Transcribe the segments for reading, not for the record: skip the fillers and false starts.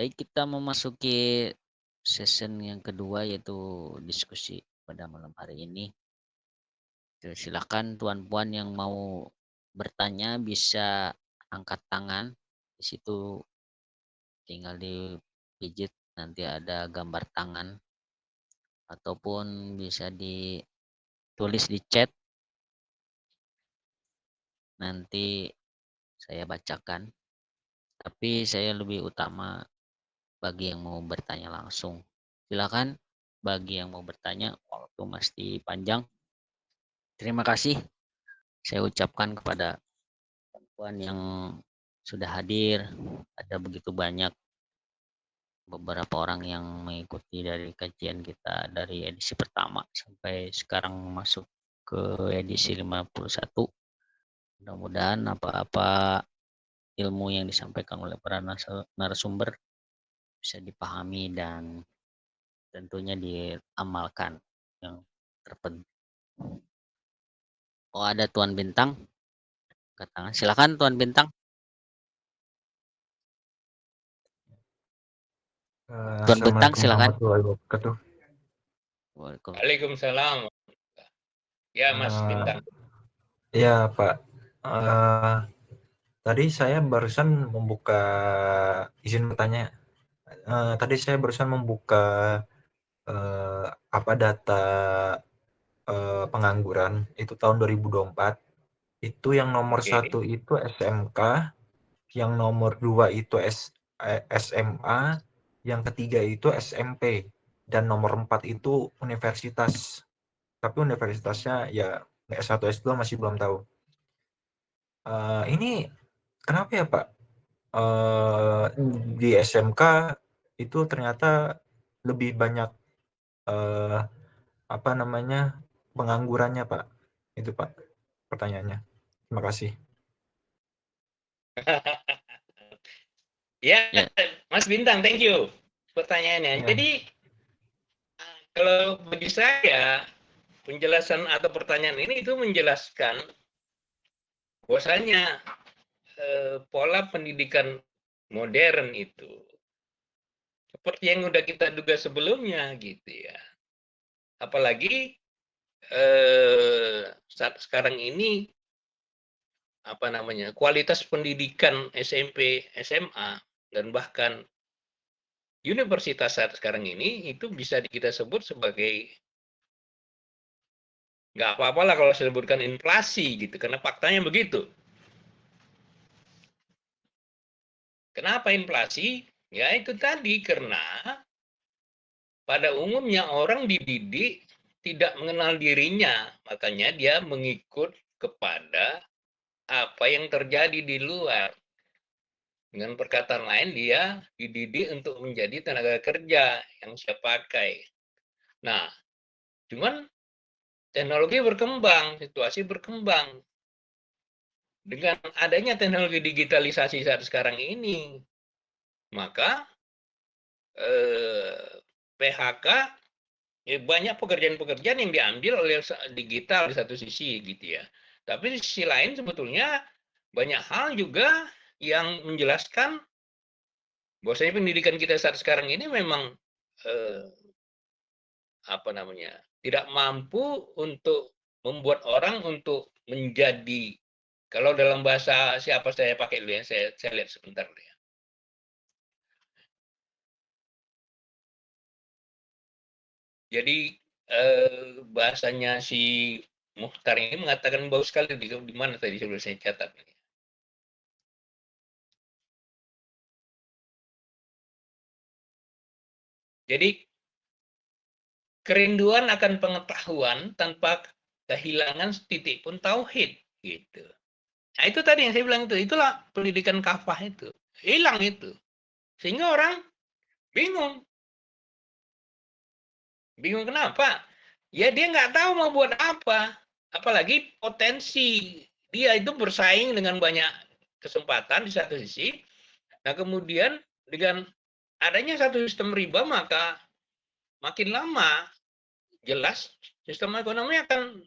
Baik, kita memasuki session yang kedua yaitu diskusi pada malam hari ini. Silakan tuan-puan yang mau bertanya bisa angkat tangan. Di situ tinggal dipijit nanti ada gambar tangan ataupun bisa ditulis di chat nanti saya bacakan. Tapi saya lebih utama bagi yang mau bertanya langsung. Silakan bagi yang mau bertanya, waktu masih panjang. Terima kasih saya ucapkan kepada puan yang sudah hadir. Ada begitu banyak beberapa orang yang mengikuti dari kajian kita dari edisi pertama sampai sekarang masuk ke edisi 51. Mudah-mudahan apa-apa ilmu yang disampaikan oleh para narasumber bisa dipahami dan tentunya diamalkan yang terpenting. Oh, ada Tuan Bintang. Katakan, silakan Tuan Bintang. Tuan Bintang, Assalamualaikum silakan. warahmatullahi wabarakatuh. Waalaikumsalam. Ya, Mas Bintang. Ya, Pak. Tadi saya barusan membuka izin bertanya. Tadi saya barusan membuka apa data pengangguran itu tahun 2024. Itu yang nomor Oke. 1 itu SMK, yang nomor 2 itu SMA, yang ketiga itu SMP, dan nomor 4 itu universitas. Tapi universitasnya ya S1 S2 masih belum tahu. Ini kenapa ya Pak? Di SMK itu ternyata lebih banyak eh, apa namanya penganggurannya Pak. Itu Pak pertanyaannya. Terima kasih. Ya, Ya, Mas Bintang, thank you pertanyaannya. Ya. Jadi, kalau bagi saya, penjelasan atau pertanyaan ini itu menjelaskan bahwasanya pola pendidikan modern itu seperti yang udah kita duga sebelumnya gitu ya. Apalagi saat sekarang ini apa namanya kualitas pendidikan SMP, SMA dan bahkan universitas saat sekarang ini itu bisa kita sebut sebagai nggak apa-apa lah kalau disebutkan inflasi gitu karena faktanya begitu. Kenapa inflasi? Ya itu tadi karena pada umumnya orang dididik tidak mengenal dirinya, makanya dia mengikut kepada apa yang terjadi di luar. Dengan perkataan lain, dia dididik untuk menjadi tenaga kerja yang siap pakai. Nah, cuman teknologi berkembang, situasi berkembang. Dengan adanya teknologi digitalisasi saat sekarang ini, maka PHK banyak pekerjaan-pekerjaan yang diambil oleh digital di satu sisi gitu ya. Tapi di sisi lain sebetulnya banyak hal juga yang menjelaskan bahwasanya pendidikan kita saat sekarang ini memang apa namanya tidak mampu untuk membuat orang untuk menjadi kalau dalam bahasa siapa saya pakai dulu ya saya lihat sebentar dulu ya. Jadi bahasanya si Muhtar ini mengatakan bagus sekali di mana tadi sudah saya catat. Jadi kerinduan akan pengetahuan tanpa kehilangan titik pun tauhid gitu. Nah itu tadi yang saya bilang itulah pendidikan kafah itu hilang itu sehingga orang bingung kenapa? Ya dia nggak tahu mau buat apa, apalagi potensi dia itu bersaing dengan banyak kesempatan di satu sisi. Nah kemudian dengan adanya satu sistem riba maka makin lama jelas sistem ekonomi akan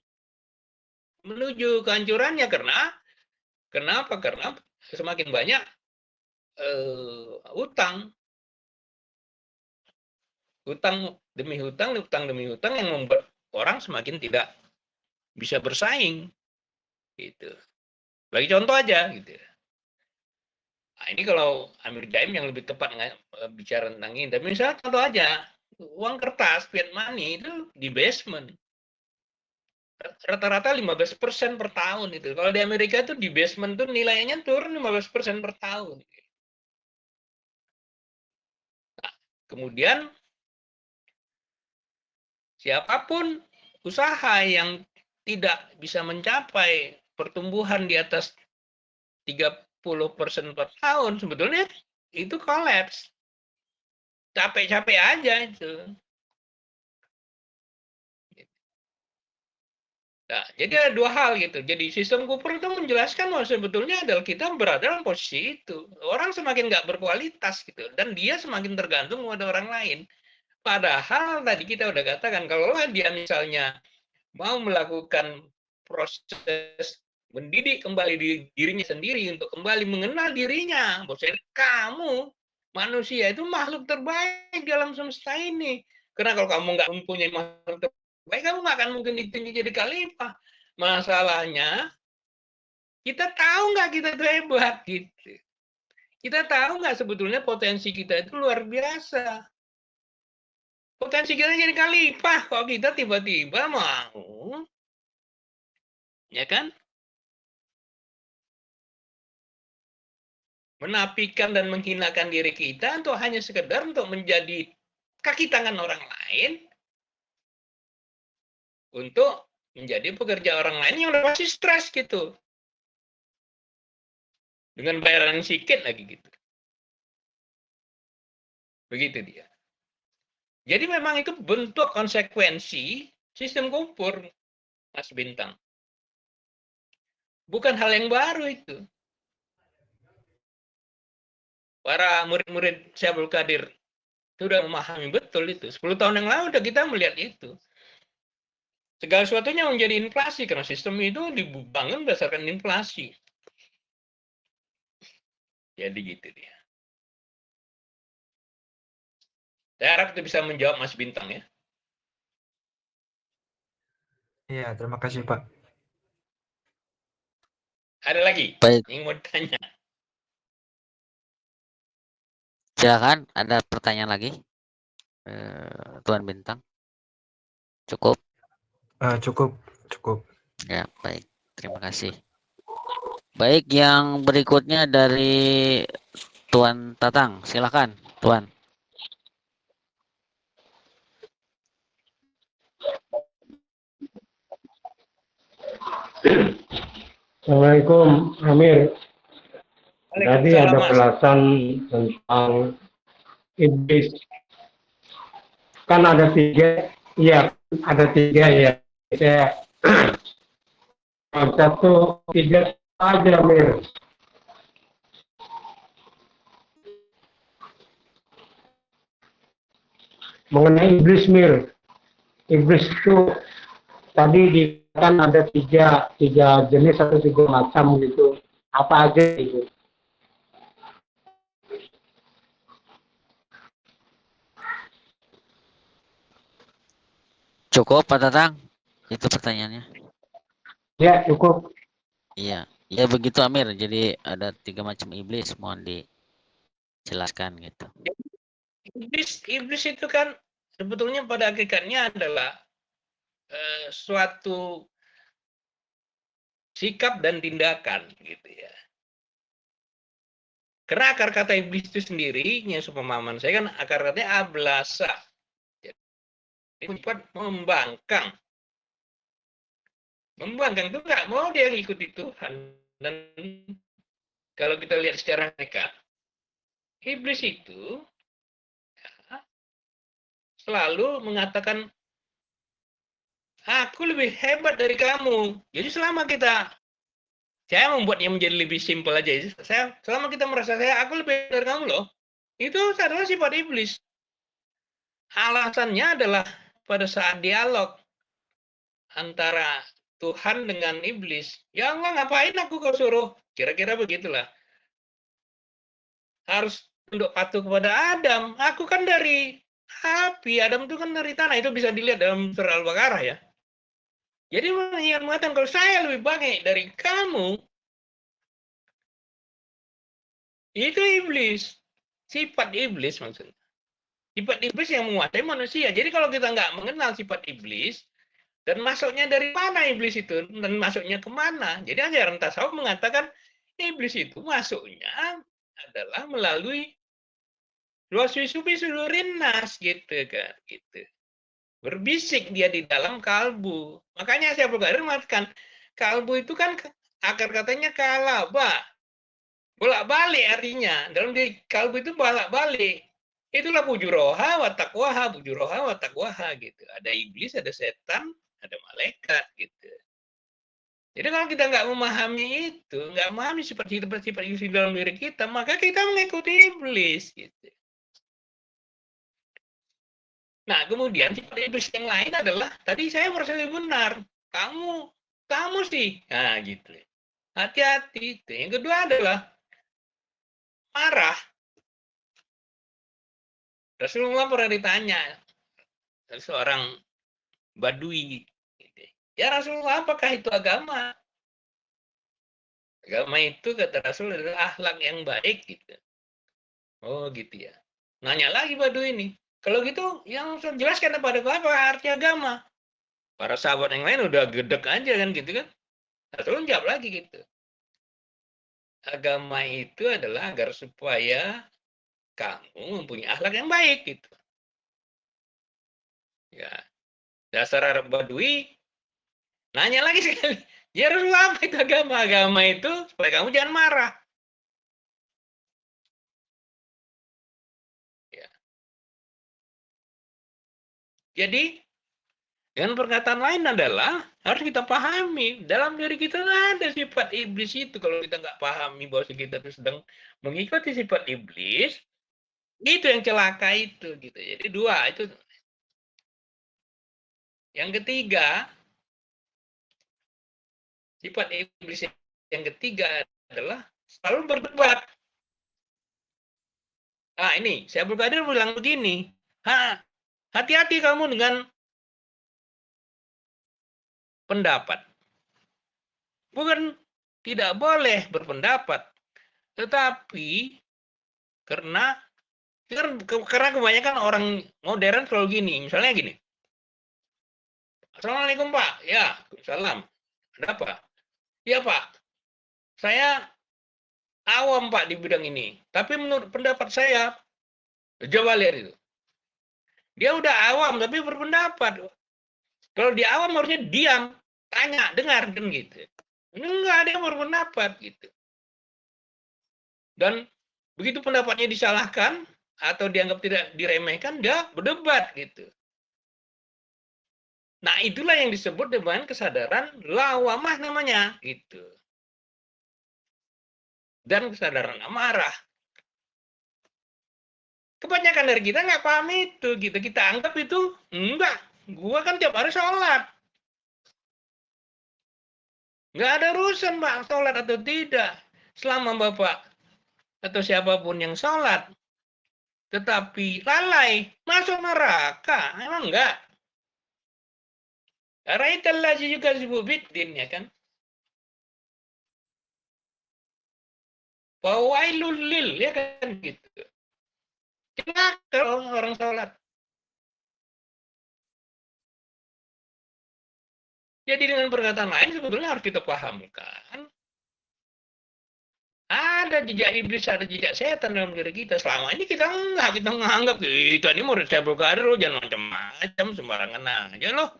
menuju kehancurannya karena kenapa? Karena semakin banyak utang hutang demi hutang yang membuat orang semakin tidak bisa bersaing gitu. Bagi contoh aja gitu. Nah, ini kalau Amir Daim yang lebih tepat bicara tentang ini. Tapi misalnya contoh aja, uang kertas fiat money itu di basement rata-rata 15% per tahun itu. Kalau di Amerika itu di basement tuh nilainya turun 15% per tahun. Nah, kemudian siapapun usaha yang tidak bisa mencapai pertumbuhan di atas 30% per tahun, sebetulnya itu kolaps. Capek-capek aja itu. Nah, jadi ada dua hal gitu. Jadi sistem Cooper itu menjelaskan bahwa sebetulnya adalah kita berada dalam posisi itu. Orang semakin nggak berkualitas gitu. Dan dia semakin tergantung pada orang lain. Padahal tadi kita udah katakan, kalau dia misalnya mau melakukan proses mendidik kembali dirinya sendiri untuk kembali mengenal dirinya. Bahwa kamu manusia itu makhluk terbaik dalam semesta ini. Karena kalau kamu nggak mempunyai makhluk terbaik, kamu nggak akan mungkin ditunjuk jadi khalifah. Masalahnya, kita tahu nggak kita itu hebat gitu. Kita tahu nggak sebetulnya potensi kita itu luar biasa. Potensi kita jadi khalifah, kok kita tiba-tiba mau, ya kan? Menafikan dan menghinakan diri kita untuk hanya sekedar untuk menjadi kaki tangan orang lain, untuk menjadi pekerja orang lain yang udah pasti stres gitu. Dengan bayaran yang sedikit lagi gitu. Begitu dia. Jadi memang itu bentuk konsekuensi sistem Kompur, Mas Bintang. Bukan hal yang baru itu. Para murid-murid Syabul Qadir sudah memahami betul itu. 10 tahun yang lalu udah kita melihat itu. Segala sesuatunya menjadi inflasi karena sistem itu dibangun berdasarkan inflasi. Jadi gitu dia. Saya harap itu bisa menjawab Mas Bintang ya. Iya, terima kasih Pak. Ada lagi Baik, yang mau tanya? silakan ada pertanyaan lagi, Tuan Bintang? Cukup? Cukup, cukup. Ya, baik. Terima kasih. Baik, yang berikutnya dari Tuan Tatang. Silakan, Tuan. Assalamualaikum, Amir. Tadi Waalaikumsalam ada Mas. penjelasan tentang iblis. Kan ada tiga, iya, ada tiga ya. Saya satu tiga aja, Amir. Mengenai iblis, Mir. Iblis itu tadi dikatakan ada tiga jenis atau tiga macam gitu. Apa aja itu? Cukup, Pak Tatang? Itu pertanyaannya. Ya, cukup. Iya. Ya begitu, Amir. Jadi ada 3 macam iblis. Mohon dijelaskan gitu. Iblis itu kan sebetulnya pada hakikatnya adalah suatu sikap dan tindakan gitu ya. Karena akar kata iblis itu sendiri, pemahaman saya kan akar katanya ablasa. Jadi membangkang. Membangkang itu nggak mau dia ikuti Tuhan. Dan kalau kita lihat secara mereka, iblis itu ya, selalu mengatakan, aku lebih hebat dari kamu. Jadi selama saya membuatnya menjadi lebih simpel aja. Selama kita merasa aku lebih dari kamu loh, itu adalah sifat iblis. Alasannya adalah pada saat dialog antara Tuhan dengan iblis, ya Allah ngapain aku kau suruh? Kira-kira begitulah. Harus tunduk patuh kepada Adam. Aku kan dari Tapi Adam itu kan dari tanah, itu bisa dilihat dalam surah Al-Baqarah ya. Jadi yang mengatakan kalau saya lebih baik dari kamu, itu iblis. Sifat iblis maksudnya. Sifat iblis yang menguasai manusia. Jadi kalau kita nggak mengenal sifat iblis, dan masuknya dari mana iblis itu, dan masuknya kemana. Jadi ajaran tasawuf mengatakan iblis itu masuknya adalah melalui waswisubi nas gitu kan, gitu. Berbisik dia di dalam kalbu. Makanya saya Qadir mengatakan kalbu itu kan akar katanya kalaba. Bolak-balik artinya. Dalam diri kalbu itu bolak-balik. Itulah fujuroha wa taqwaha, fujuroha wa taqwaha gitu. Ada iblis, ada setan, ada malaikat gitu. Jadi kalau kita nggak memahami itu, nggak memahami sifat-sifat iblis di dalam diri kita, maka kita mengikuti iblis gitu. Nah, kemudian sifat iblis yang lain adalah tadi saya merasa benar. Kamu sih. Nah, gitu. Hati-hati. Yang kedua adalah marah. Rasulullah pernah ditanya dari seorang Badui. Gitu. Ya Rasulullah, apakah itu agama? Agama itu kata Rasul adalah akhlak yang baik. Gitu. Oh gitu ya. Nanya lagi Badui ini. Kalau gitu, yang jelaskan kepada apa arti agama? Para sahabat yang lain udah gedek aja kan gitu kan. Rasul jawab lagi gitu. Agama itu adalah agar supaya kamu mempunyai akhlak yang baik gitu. Ya, dasar Arab Badui nanya lagi sekali. Ya Rasulullah, apa itu agama? Agama itu supaya kamu jangan marah. Ya. Jadi dengan perkataan lain adalah harus kita pahami dalam diri kita ada sifat iblis itu. Kalau kita nggak pahami bahwa kita itu sedang mengikuti sifat iblis, itu yang celaka itu gitu. Jadi dua itu. Yang ketiga, sifat iblis yang ketiga adalah selalu berdebat. Ah ini, saya Qadir bilang begini, hati-hati kamu dengan pendapat. Bukan tidak boleh berpendapat, tetapi karena kebanyakan orang modern selalu gini, misalnya gini. Assalamualaikum Pak, ya, salam. Ada apa? Ya Pak, saya awam Pak di bidang ini, tapi menurut pendapat saya, coba lihat itu. Dia udah awam tapi berpendapat. Kalau dia awam harusnya diam, tanya, dengar kan gitu. Ini enggak ada yang berpendapat gitu. Dan begitu pendapatnya disalahkan atau dianggap tidak diremehkan, dia berdebat gitu. Nah, itulah yang disebut dengan kesadaran lawamah namanya gitu. Dan kesadaran amarah. Kebanyakan dari kita nggak paham itu gitu. Kita anggap itu enggak. Gua kan tiap hari sholat. Nggak ada urusan Pak sholat atau tidak. Selama Bapak atau siapapun yang sholat, tetapi lalai, masuk neraka. Emang enggak? Ra'aital juga disebut bidin, ya kan? Fawailul lil, ya kan gitu. Celaka orang sholat. Jadi dengan perkataan lain sebetulnya harus kita pahamkan. Ada jejak iblis, ada jejak setan dalam diri kita. Selama ini kita menganggap itu ini murid saya Qadir loh, jangan macam-macam sembarangan aja loh.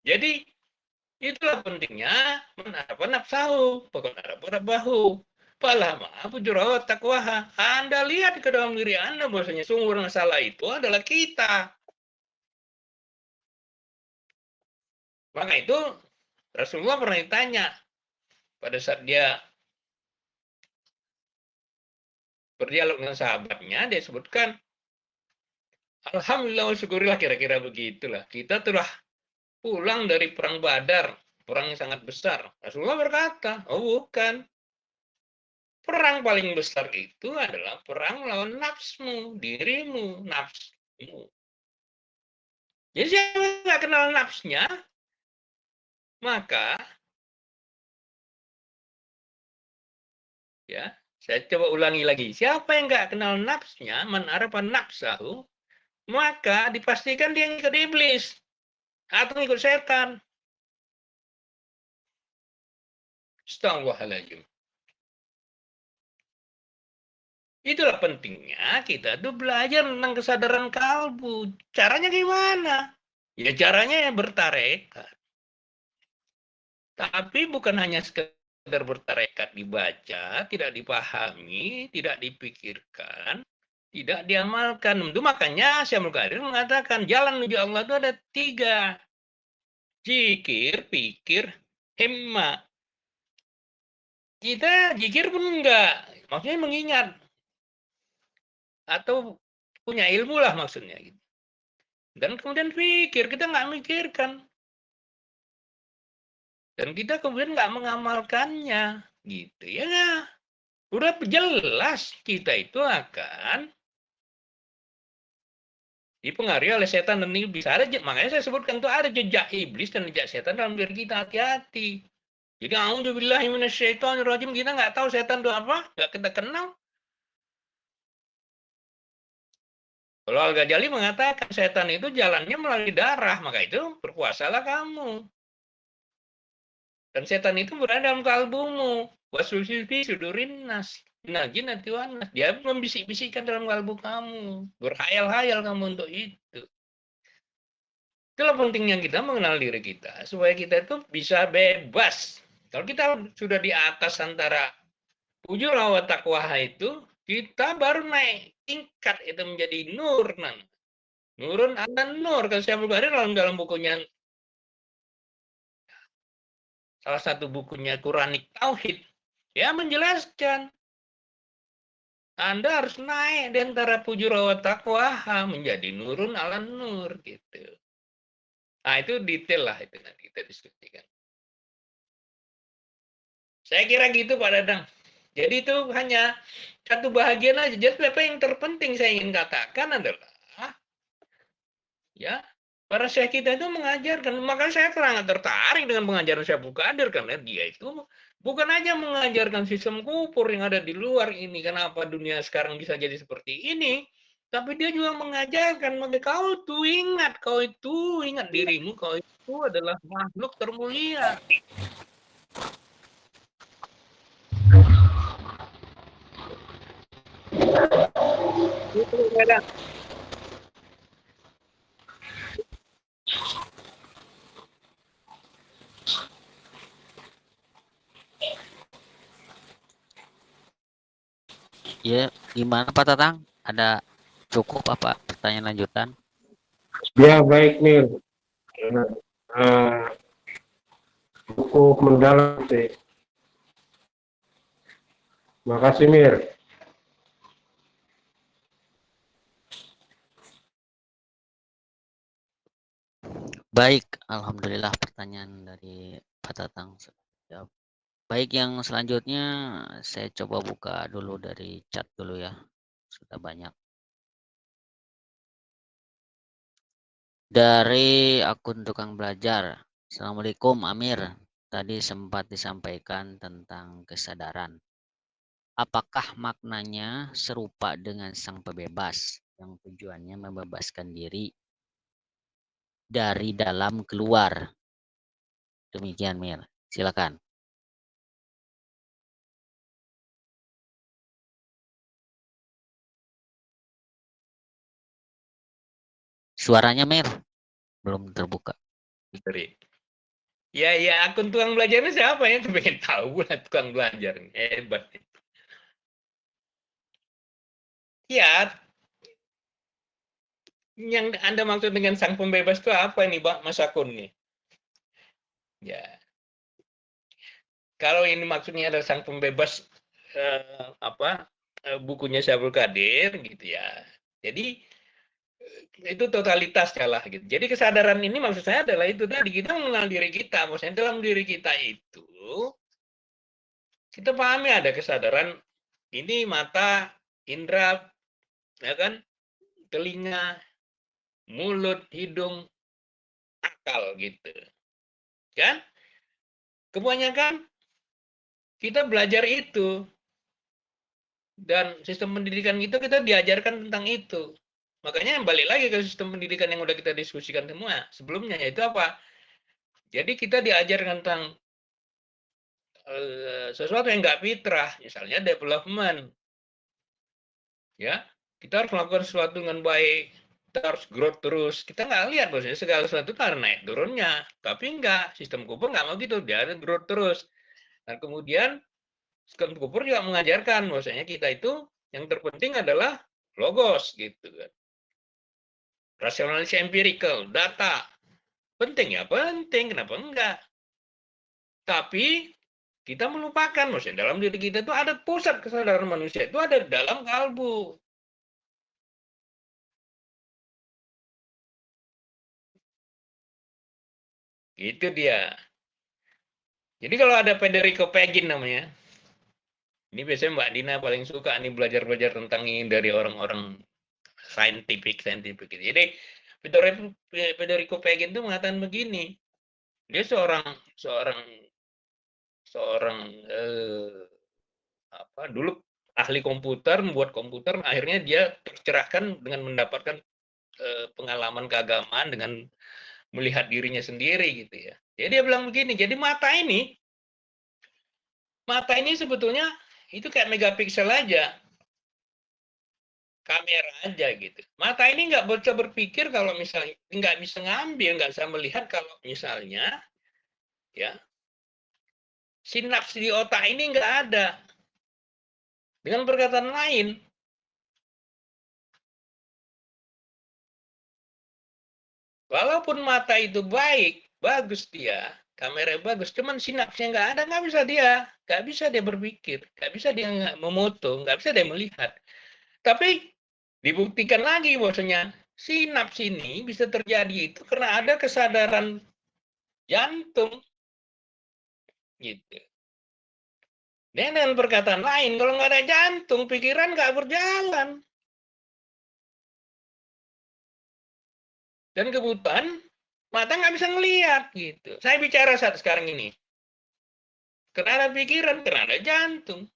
Jadi itulah pentingnya menharapkan nafsu, pokok harap bahu. Palah maaf jurawat takwaha. Anda lihat ke dalam diri Anda bahwasanya sumber masalah itu adalah kita. Maka itu Rasulullah pernah ditanya pada saat dia berdialog dengan sahabatnya, dia sebutkan, Alhamdulillah wa syukurillah, kira-kira begitulah. Kita telah pulang dari perang Badar, perang yang sangat besar. Rasulullah berkata, oh bukan. perang paling besar itu adalah perang melawan nafsumu, dirimu, nafsumu. Jadi siapa yang nggak kenal nafsnya, maka ya, saya coba ulangi lagi. Siapa yang nggak kenal nafsnya, man arafa nafsahu, maka dipastikan dia ngikut iblis atau ngikut setan. Astagfirullahaladzim. Itulah pentingnya kita tuh belajar tentang kesadaran kalbu. Caranya gimana? Ya caranya ya bertarekat. Tapi bukan hanya sekedar bertarekat dibaca, tidak dipahami, tidak dipikirkan, tidak diamalkan. Itu makanya Syaikhul Qadir mengatakan jalan menuju Allah itu ada 3. Zikir, pikir, himma. Kita zikir pun enggak. Maksudnya mengingat. Atau punya ilmu lah maksudnya. Dan kemudian pikir, kita nggak mikirkan. Dan kita kemudian nggak mengamalkannya. Gitu ya. Udah jelas kita itu akan dipengaruhi oleh setan dan iblis. Makanya saya sebutkan itu ada jejak iblis dan jejak setan dalam diri kita. Hati-hati. Jadi a'udzubillahi minasyaitonirrajim, kita nggak tahu setan itu apa, nggak kita kenal. Kalau Al-Ghazali mengatakan setan itu jalannya melalui darah, maka itu berpuasalah kamu. Dan setan itu berada dalam kalbumu. Waswisil fi sudurin nas. Nah, jinnati wan nas. Dia membisik-bisikkan dalam kalbu kamu. Berhayal-hayal kamu untuk itu. Itulah pentingnya kita mengenal diri kita. Supaya kita itu bisa bebas. Kalau kita sudah di atas antara ujur wa taqwa itu, kita baru naik tingkat itu menjadi nur. Nurun ala nur. Kalau saya berbaris dalam bukunya, salah satu bukunya Quranik Tauhid, ya menjelaskan Anda harus naik di antara fujur wa taqwa menjadi nurun ala nur gitu. Nah, itu detail lah itu nanti kita diskusikan. Saya kira gitu Pak Dadang. Jadi itu hanya satu bahagian aja. Jadi apa yang terpenting saya ingin katakan adalah ya, para syekh kita itu mengajarkan. Maka saya sangat tertarik dengan pengajaran Syaikhul Qadir karena dia itu bukan aja mengajarkan sistem kufur yang ada di luar ini, kenapa dunia sekarang bisa jadi seperti ini, tapi dia juga mengajarkan kau itu ingat dirimu, kau itu adalah makhluk termulia. Ya, gimana Pak Tatang? Ada cukup apa pertanyaan lanjutan? Ya, baik, Mir. Cukup mendalam sih. Makasih, Mir. Baik, alhamdulillah pertanyaan dari Pak Tatang. Baik, yang selanjutnya saya coba buka dulu dari chat dulu ya. Sudah banyak. Dari akun tukang belajar. Assalamualaikum Amir. Tadi sempat disampaikan tentang kesadaran. Apakah maknanya serupa dengan sang pembebas yang tujuannya membebaskan diri dari dalam keluar? Demikian Mir. Silakan. Suaranya Mir belum terbuka. Ya, akun tukang belajarnya siapa ya? Pengen tahu lah tukang belajar. Hebat. Ya, yang Anda maksud dengan sang pembebas itu apa ini, Pak Mas Akun nih? Ya, kalau ini maksudnya adalah sang pembebas bukunya Syaikhul Qadir gitu ya. Jadi itu totalitas lah gitu. Jadi kesadaran ini maksud saya adalah itu tadi, kita mengenal diri kita. Maksudnya dalam diri kita itu kita pahami ada kesadaran ini mata, indera, ya kan, telinga, mulut, hidung, akal gitu. Kan? Kebanyakan kita belajar itu dan sistem pendidikan kita diajarkan tentang itu. Makanya balik lagi ke sistem pendidikan yang udah kita diskusikan semua sebelumnya, yaitu apa? Jadi kita diajarkan tentang sesuatu yang nggak fitrah, misalnya development, ya kita harus melakukan sesuatu dengan baik, kita harus growth terus. Kita nggak lihat bahwasanya segala sesuatu itu ada naik turunnya, tapi enggak, sistem Cooper nggak mau gitu, dia ada growth terus. Dan kemudian sistem Cooper juga mengajarkan bahwasanya kita itu yang terpenting adalah logos gitu kan. Rasionalisasi empirical, data. Penting ya, penting. Kenapa enggak? Tapi kita melupakan, maksudnya dalam diri kita itu ada pusat kesadaran manusia, itu ada di dalam kalbu. Itu dia. Jadi kalau ada Federico Pagin namanya, ini biasanya Mbak Dina paling suka nih belajar-belajar tentang ini dari orang-orang scientific. Jadi Federico Pagin itu mengatakan begini, dia seorang dulu ahli komputer, membuat komputer, akhirnya dia tercerahkan dengan mendapatkan pengalaman keagamaan dengan melihat dirinya sendiri gitu ya. Jadi dia bilang begini, jadi mata ini sebetulnya itu kayak megapiksel aja, kamera aja gitu. Mata ini nggak bisa berpikir kalau misalnya nggak bisa ngambil, nggak bisa melihat kalau misalnya ya sinaps di otak ini nggak ada. Dengan perkataan lain, walaupun mata itu baik, bagus dia, kamera bagus, cuman sinapsnya nggak bisa dia berpikir, nggak bisa dia memoto, nggak bisa dia melihat. Tapi dibuktikan lagi bahwasanya sinaps ini bisa terjadi itu karena ada kesadaran jantung, gitu. Dan dengan perkataan lain, kalau nggak ada jantung, pikiran nggak berjalan. Dan kebutuhan mata nggak bisa ngelihat, gitu. Saya bicara saat sekarang ini. Karena ada pikiran, karena ada jantung.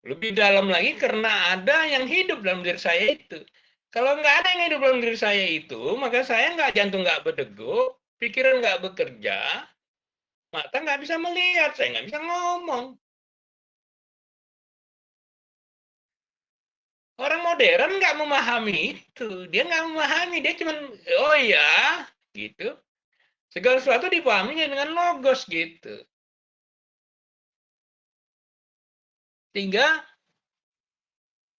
Lebih dalam lagi karena ada yang hidup dalam diri saya itu. Kalau nggak ada yang hidup dalam diri saya itu, maka saya nggak, jantung nggak berdegup, pikiran nggak bekerja, mata nggak bisa melihat, saya nggak bisa ngomong. Orang modern nggak memahami itu, dia nggak memahami, dia cuma oh iya gitu. Segala sesuatu dipahaminya dengan logos gitu. Sehingga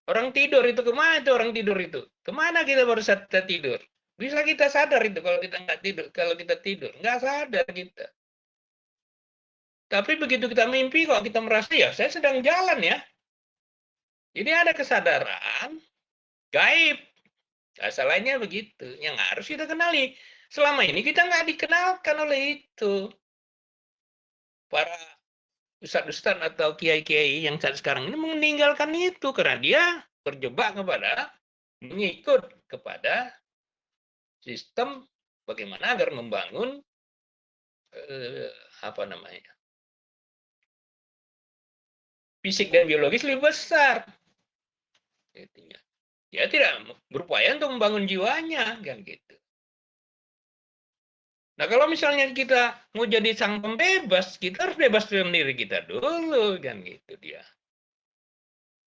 orang tidur itu kemana itu orang tidur itu? Kemana kita baru saat kita tidur? Bisa kita sadar itu kalau kita nggak tidur, kalau kita tidur nggak sadar kita. Tapi begitu kita mimpi kok kita merasa ya saya sedang jalan ya. Jadi ada kesadaran gaib. Asalnya begitu. Yang harus kita kenali. Selama ini kita nggak dikenalkan oleh itu. Para ustadz-ustadz atau kiai-kiai yang saat sekarang ini meninggalkan itu karena dia terjebak kepada mengikut kepada sistem bagaimana agar membangun apa namanya fisik dan biologis lebih besar. Dia tidak berupaya untuk membangun jiwanya kan gitu. Nah kalau misalnya kita mau jadi sang pembebas, kita harus bebas dalam diri kita dulu kan gitu dia.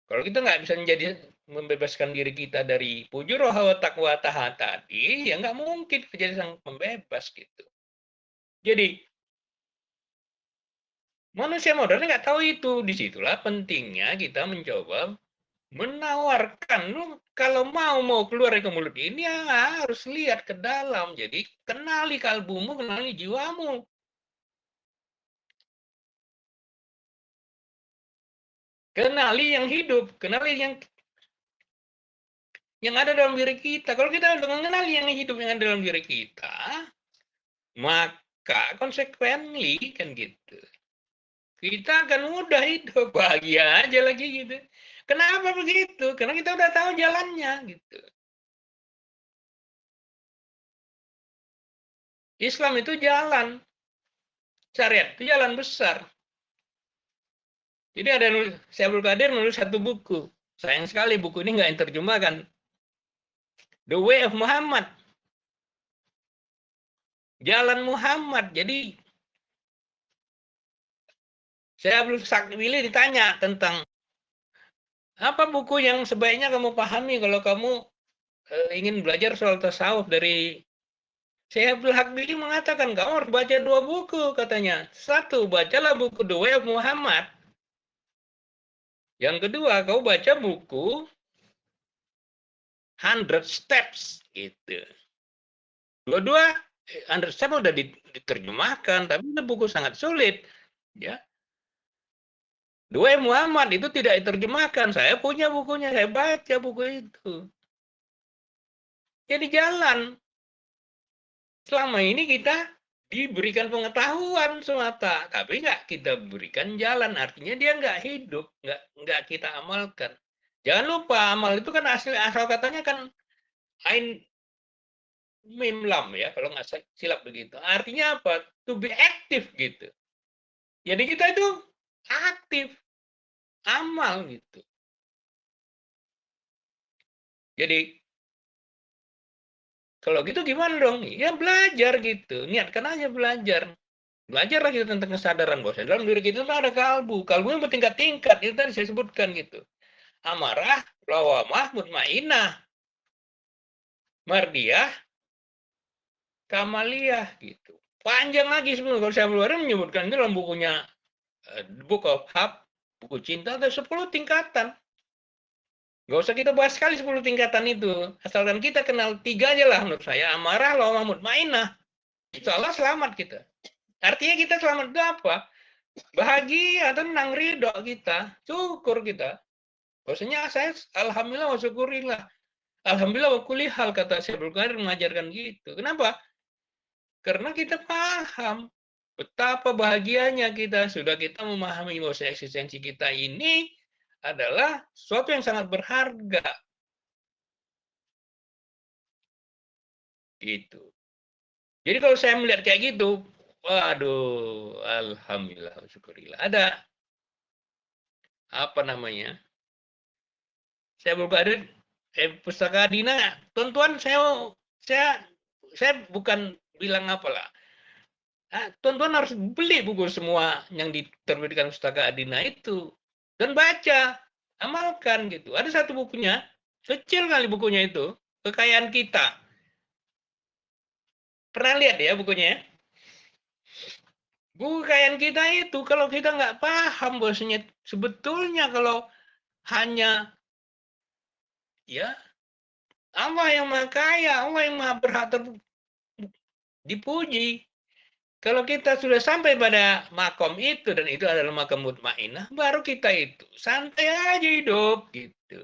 Kalau kita nggak bisa menjadi membebaskan diri kita dari pujur hawa takwa taha tadi, ya nggak mungkin menjadi sang pembebas gitu. Jadi manusia modern nggak tahu itu. Disitulah pentingnya kita mencoba menawarkan, lu kalau mau keluar dari mulut ini ya harus lihat ke dalam. Jadi kenali kalbumu, kenali jiwamu. Kenali yang hidup, kenali yang ada dalam diri kita. Kalau kita udah mengenali yang hidup yang ada dalam diri kita, maka consequently kan gitu. kita akan mudah hidup, bahagia aja lagi gitu. Kenapa begitu? Karena kita udah tahu jalannya gitu. Islam itu jalan, syariat itu jalan besar. Jadi ada Syekh Abdul Qadir menulis satu buku. Sayang sekali buku ini nggak diterjemahkan. The Way of Muhammad. Jalan Muhammad. Jadi saya Abdul Sakwili ditanya tentang apa buku yang sebaiknya kamu pahami kalau kamu ingin belajar soal tasawuf dari Syekh Abdul Hakbili mengatakan kamu harus baca 2 buku katanya. Satu, bacalah buku The Way of Muhammad. Yang kedua, kau baca buku 100 Steps gitu. Dua-dua 100 Steps udah diterjemahkan, tapi itu buku sangat sulit. Ya. The Way of Muhammad itu tidak diterjemahkan. Saya punya bukunya, saya baca buku itu. Jadi jalan. Selama ini kita diberikan pengetahuan semata, tapi nggak kita berikan jalan. Artinya dia nggak hidup, nggak kita amalkan. Jangan lupa amal itu kan asal katanya kan ain mim lam ya, kalau nggak silap begitu. Artinya apa? To be active gitu. Jadi kita itu aktif, amal gitu. Jadi kalau gitu gimana dong? Ya belajar gitu. Niatkan aja belajar. Belajarlah kita tentang kesadaran bahwa dalam diri kita itu ada kalbu. Kalbu yang bertingkat-tingkat. Itu tadi saya sebutkan gitu. Amarah, lawamah, mutmainah, mardiyah, kamaliyah gitu. Panjang lagi sebenarnya. Kalau saya belum menyebutkan itu dalam bukunya Book of Hab, buku cinta ada 10 tingkatan. Gak usah kita bahas sekali 10 tingkatan itu. Asalkan kita kenal 3 aja lah menurut saya. Amarah, lawamah, mutmainah. Insya Allah selamat kita. Artinya kita selamat itu apa? Bahagia, tenang, ridho kita. Syukur kita. Bahwasanya saya alhamdulillah wa syukurillah. Alhamdulillah wa kulli hal kata Syekh Abdul Qadir mengajarkan gitu. Kenapa? Karena kita paham betapa bahagianya kita sudah kita memahami bahwa eksistensi kita ini adalah sesuatu yang sangat berharga. Gitu. Jadi kalau saya melihat kayak gitu, waduh, alhamdulillah wa syukurillah. Ada apa namanya? Saya Abdul Pustaka Adina, tuan-tuan saya bukan bilang apalah. Tuan-tuan harus beli buku semua yang diterbitkan Pustaka Adina itu dan baca, amalkan gitu. Ada satu bukunya, kecil kali bukunya itu, Kekayaan Kita. Pernah lihat ya bukunya? Buku Kekayaan Kita itu kalau kita nggak paham bahwasanya sebetulnya kalau hanya ya Allah yang maha kaya, Allah yang maha berhak dipuji. Kalau kita sudah sampai pada makom itu dan itu adalah makom mutmainah, baru kita itu santai aja hidup gitu.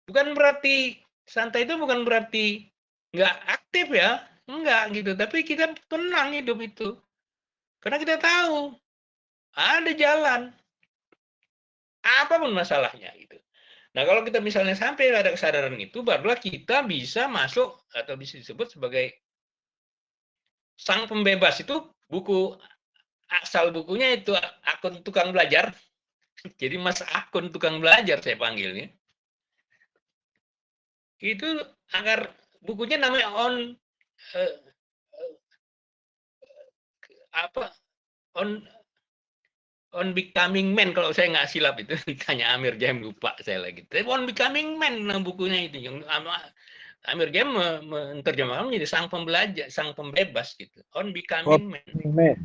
Bukan berarti santai itu bukan berarti nggak aktif ya, enggak gitu. Tapi kita tenang hidup itu, karena kita tahu ada jalan, apapun masalahnya gitu. Nah kalau kita misalnya sampai pada kesadaran itu, barulah kita bisa masuk atau bisa disebut sebagai sang pembebas. Itu buku asal bukunya itu Akun Tukang Belajar. Jadi Mas Akun Tukang Belajar saya panggilnya. Itu agar bukunya namanya on becoming man kalau saya nggak silap itu ditanya Amir Jaim lupa saya lagi. Tapi on becoming man nah bukunya itu yang Amir Jaim menerjemahkan menjadi sang pembelajar, sang pembebas gitu. On becoming man.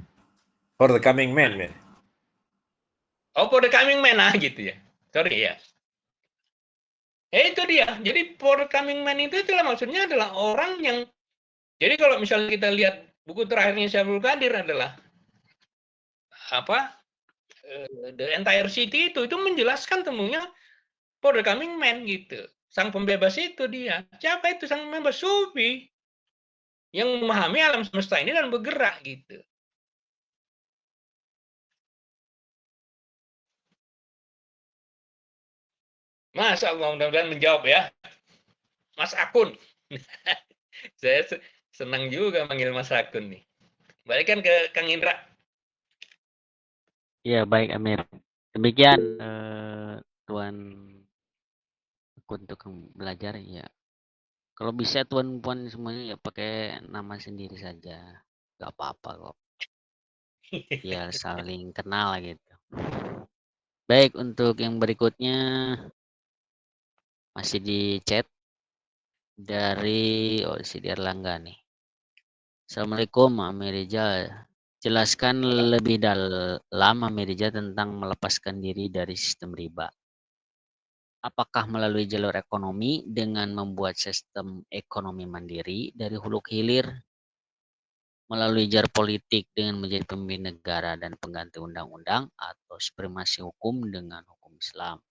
For the coming man, man. Oh, for the coming man, gitu ya. Sorry ya. Itu dia. Jadi for the coming man itu adalah maksudnya adalah orang yang. Jadi kalau misalnya kita lihat buku terakhirnya Syekh Abdul Qadir adalah apa? The Entire City itu menjelaskan temunya for the coming man gitu. Sang pembebas itu dia. Siapa itu sang pembebas? Sufi yang memahami alam semesta ini dan bergerak gitu. Masa Allah, mudah-mudahan menjawab ya. Mas Akun. Saya senang juga manggil Mas Akun nih. Balikkan ke Kang Indra. Ya, baik Amir. Demikian Tuan untuk belajar ya. Kalau bisa Tuan Puan semuanya ya pakai nama sendiri saja. Gak apa-apa kok. Biar saling kenal gitu. Baik, untuk yang berikutnya masih di chat dari Sidi Erlangga nih. Assalamualaikum Amir Rizal. Jelaskan lebih dalam Amir Rizal tentang melepaskan diri dari sistem riba. Apakah melalui jalur ekonomi dengan membuat sistem ekonomi mandiri dari hulu ke hilir, melalui jalur politik dengan menjadi pemimpin negara dan pengganti undang-undang, atau supremasi hukum dengan hukum Islam,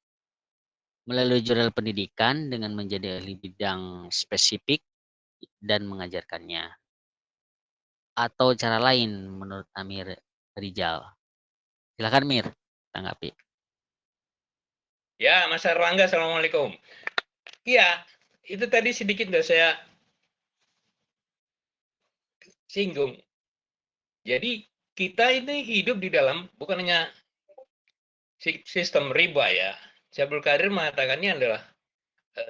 melalui jalur pendidikan dengan menjadi ahli bidang spesifik dan mengajarkannya, atau cara lain menurut Amir Rizal. Silakan Mir, tanggapi. Ya, Mas Erlangga, Assalamualaikum. Iya, itu tadi sedikit sudah saya singgung. Jadi kita ini hidup di dalam bukan hanya sistem riba ya. Syabul Kadir mengatakannya adalah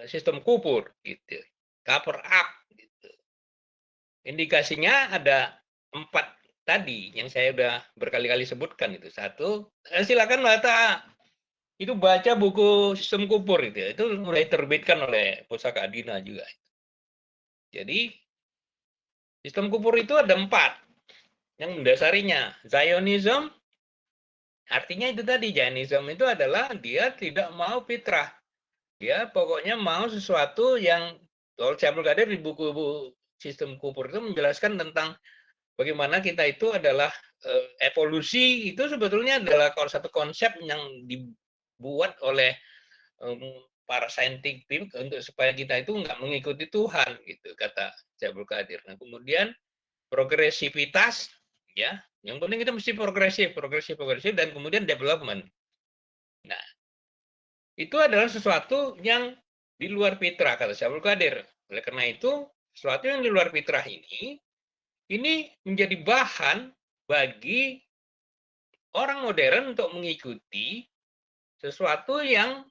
sistem kupur gitu. Cover up gitu. Indikasinya ada 4 tadi yang saya udah berkali-kali sebutkan itu. Satu, silakan Mbak itu baca buku sistem kupur itu. Itu mulai terbitkan oleh Pusaka Adina juga. Jadi sistem kupur itu ada 4 yang mendasarinya. Zionism, artinya itu tadi, Zionism itu adalah dia tidak mau fitrah. Dia pokoknya mau sesuatu yang Syabul Qadir di buku sistem kupur itu menjelaskan tentang bagaimana kita itu adalah evolusi itu sebetulnya adalah satu konsep yang dibuat oleh para saintifik untuk supaya kita itu nggak mengikuti Tuhan gitu kata Syabul Qadir. Nah kemudian progresivitas ya, yang penting kita mesti progresif dan kemudian development. Nah itu adalah sesuatu yang di luar fitrah kata Syabul Qadir. Oleh karena itu sesuatu yang di luar fitrah ini menjadi bahan bagi orang modern untuk mengikuti sesuatu yang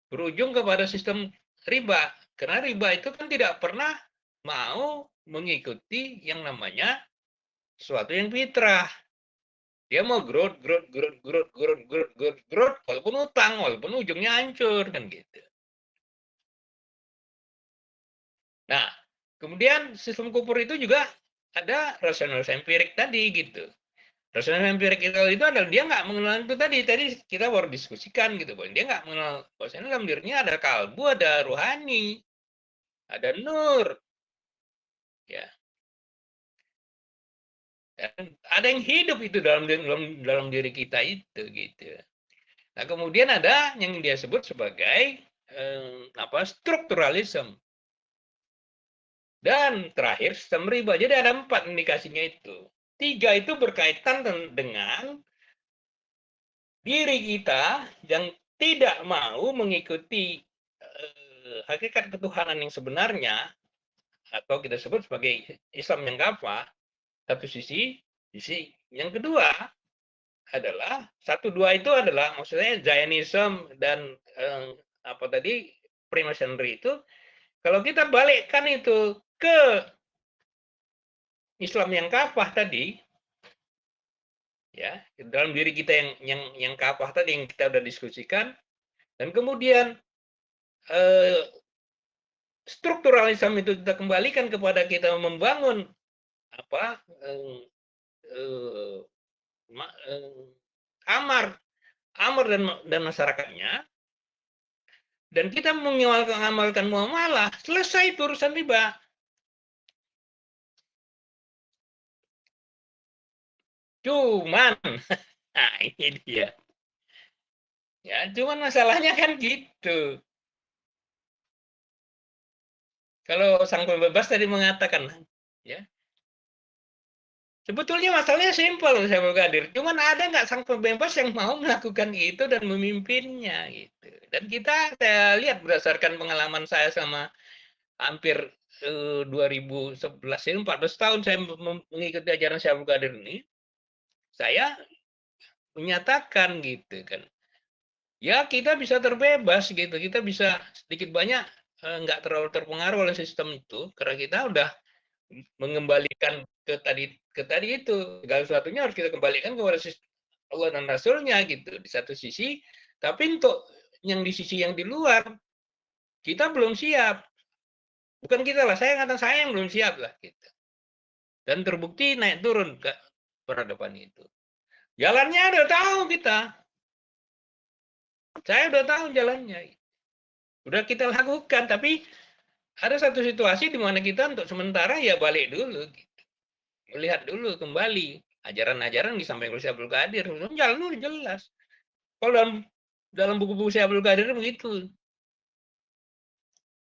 berujung kepada sistem riba. Karena riba itu kan tidak pernah mau mengikuti yang namanya sesuatu yang fitrah. Dia mau growth, walaupun utang, walaupun ujungnya hancur kan gitu. Nah, kemudian sistem kupur itu juga ada rasional empirik tadi gitu. Rasional empirik itu adalah dia nggak mengenal itu tadi kita baru diskusikan gitu, bahwa dia nggak mengenal bahwasanya dalam dirinya ada kalbu, ada ruhani, ada nur, ya. Dan ada yang hidup itu dalam diri kita itu gitu. Nah, kemudian ada yang dia sebut sebagai strukturalisme. Dan terakhir sistem riba. Jadi ada 4 indikasinya itu. 3 itu berkaitan dengan diri kita yang tidak mau mengikuti hakikat ketuhanan yang sebenarnya, atau kita sebut sebagai Islam yang kafah. Satu sisi yang kedua adalah 1-2 itu adalah maksudnya Zionism dan apa tadi Freemasonry itu kalau kita balikkan itu ke Islam yang kafah tadi ya dalam diri kita yang kafah tadi yang kita udah diskusikan dan kemudian strukturalisme itu kita kembalikan kepada kita membangun apa amar dan masyarakatnya dan kita mengamalkan muamalah, selesai itu urusan riba. Cuman, nah ini dia. Ya, cuman masalahnya kan gitu. Kalau sang pembebas tadi mengatakan, ya, Sebetulnya masalahnya simpel, saya Qadir. Cuman ada nggak sang pembebas yang mau melakukan itu dan memimpinnya gitu. Dan saya lihat berdasarkan pengalaman saya sama hampir 2011 ini 14 tahun saya mengikuti ajaran Syaikhul Qadir ini, saya menyatakan gitu kan. Ya kita bisa terbebas gitu, kita bisa sedikit banyak nggak terlalu terpengaruh oleh sistem itu karena kita udah mengembalikan ke tadi itu segala sesuatunya harus kita kembalikan kepada Allah dan Rasulnya gitu di satu sisi, tapi untuk yang di sisi yang di luar kita belum siap, bukan kita lah, saya yang belum siap lah gitu, dan terbukti naik turun ke peradaban itu. Jalannya udah tahu kita, saya udah tahu jalannya, udah kita lakukan, tapi ada satu situasi di mana kita untuk sementara ya balik dulu gitu. Lihat dulu kembali ajaran-ajaran disampaikan oleh Syaikhul Qadir, jalan udah jelas. Kalau dalam buku-buku Syaikhul Qadir begitu.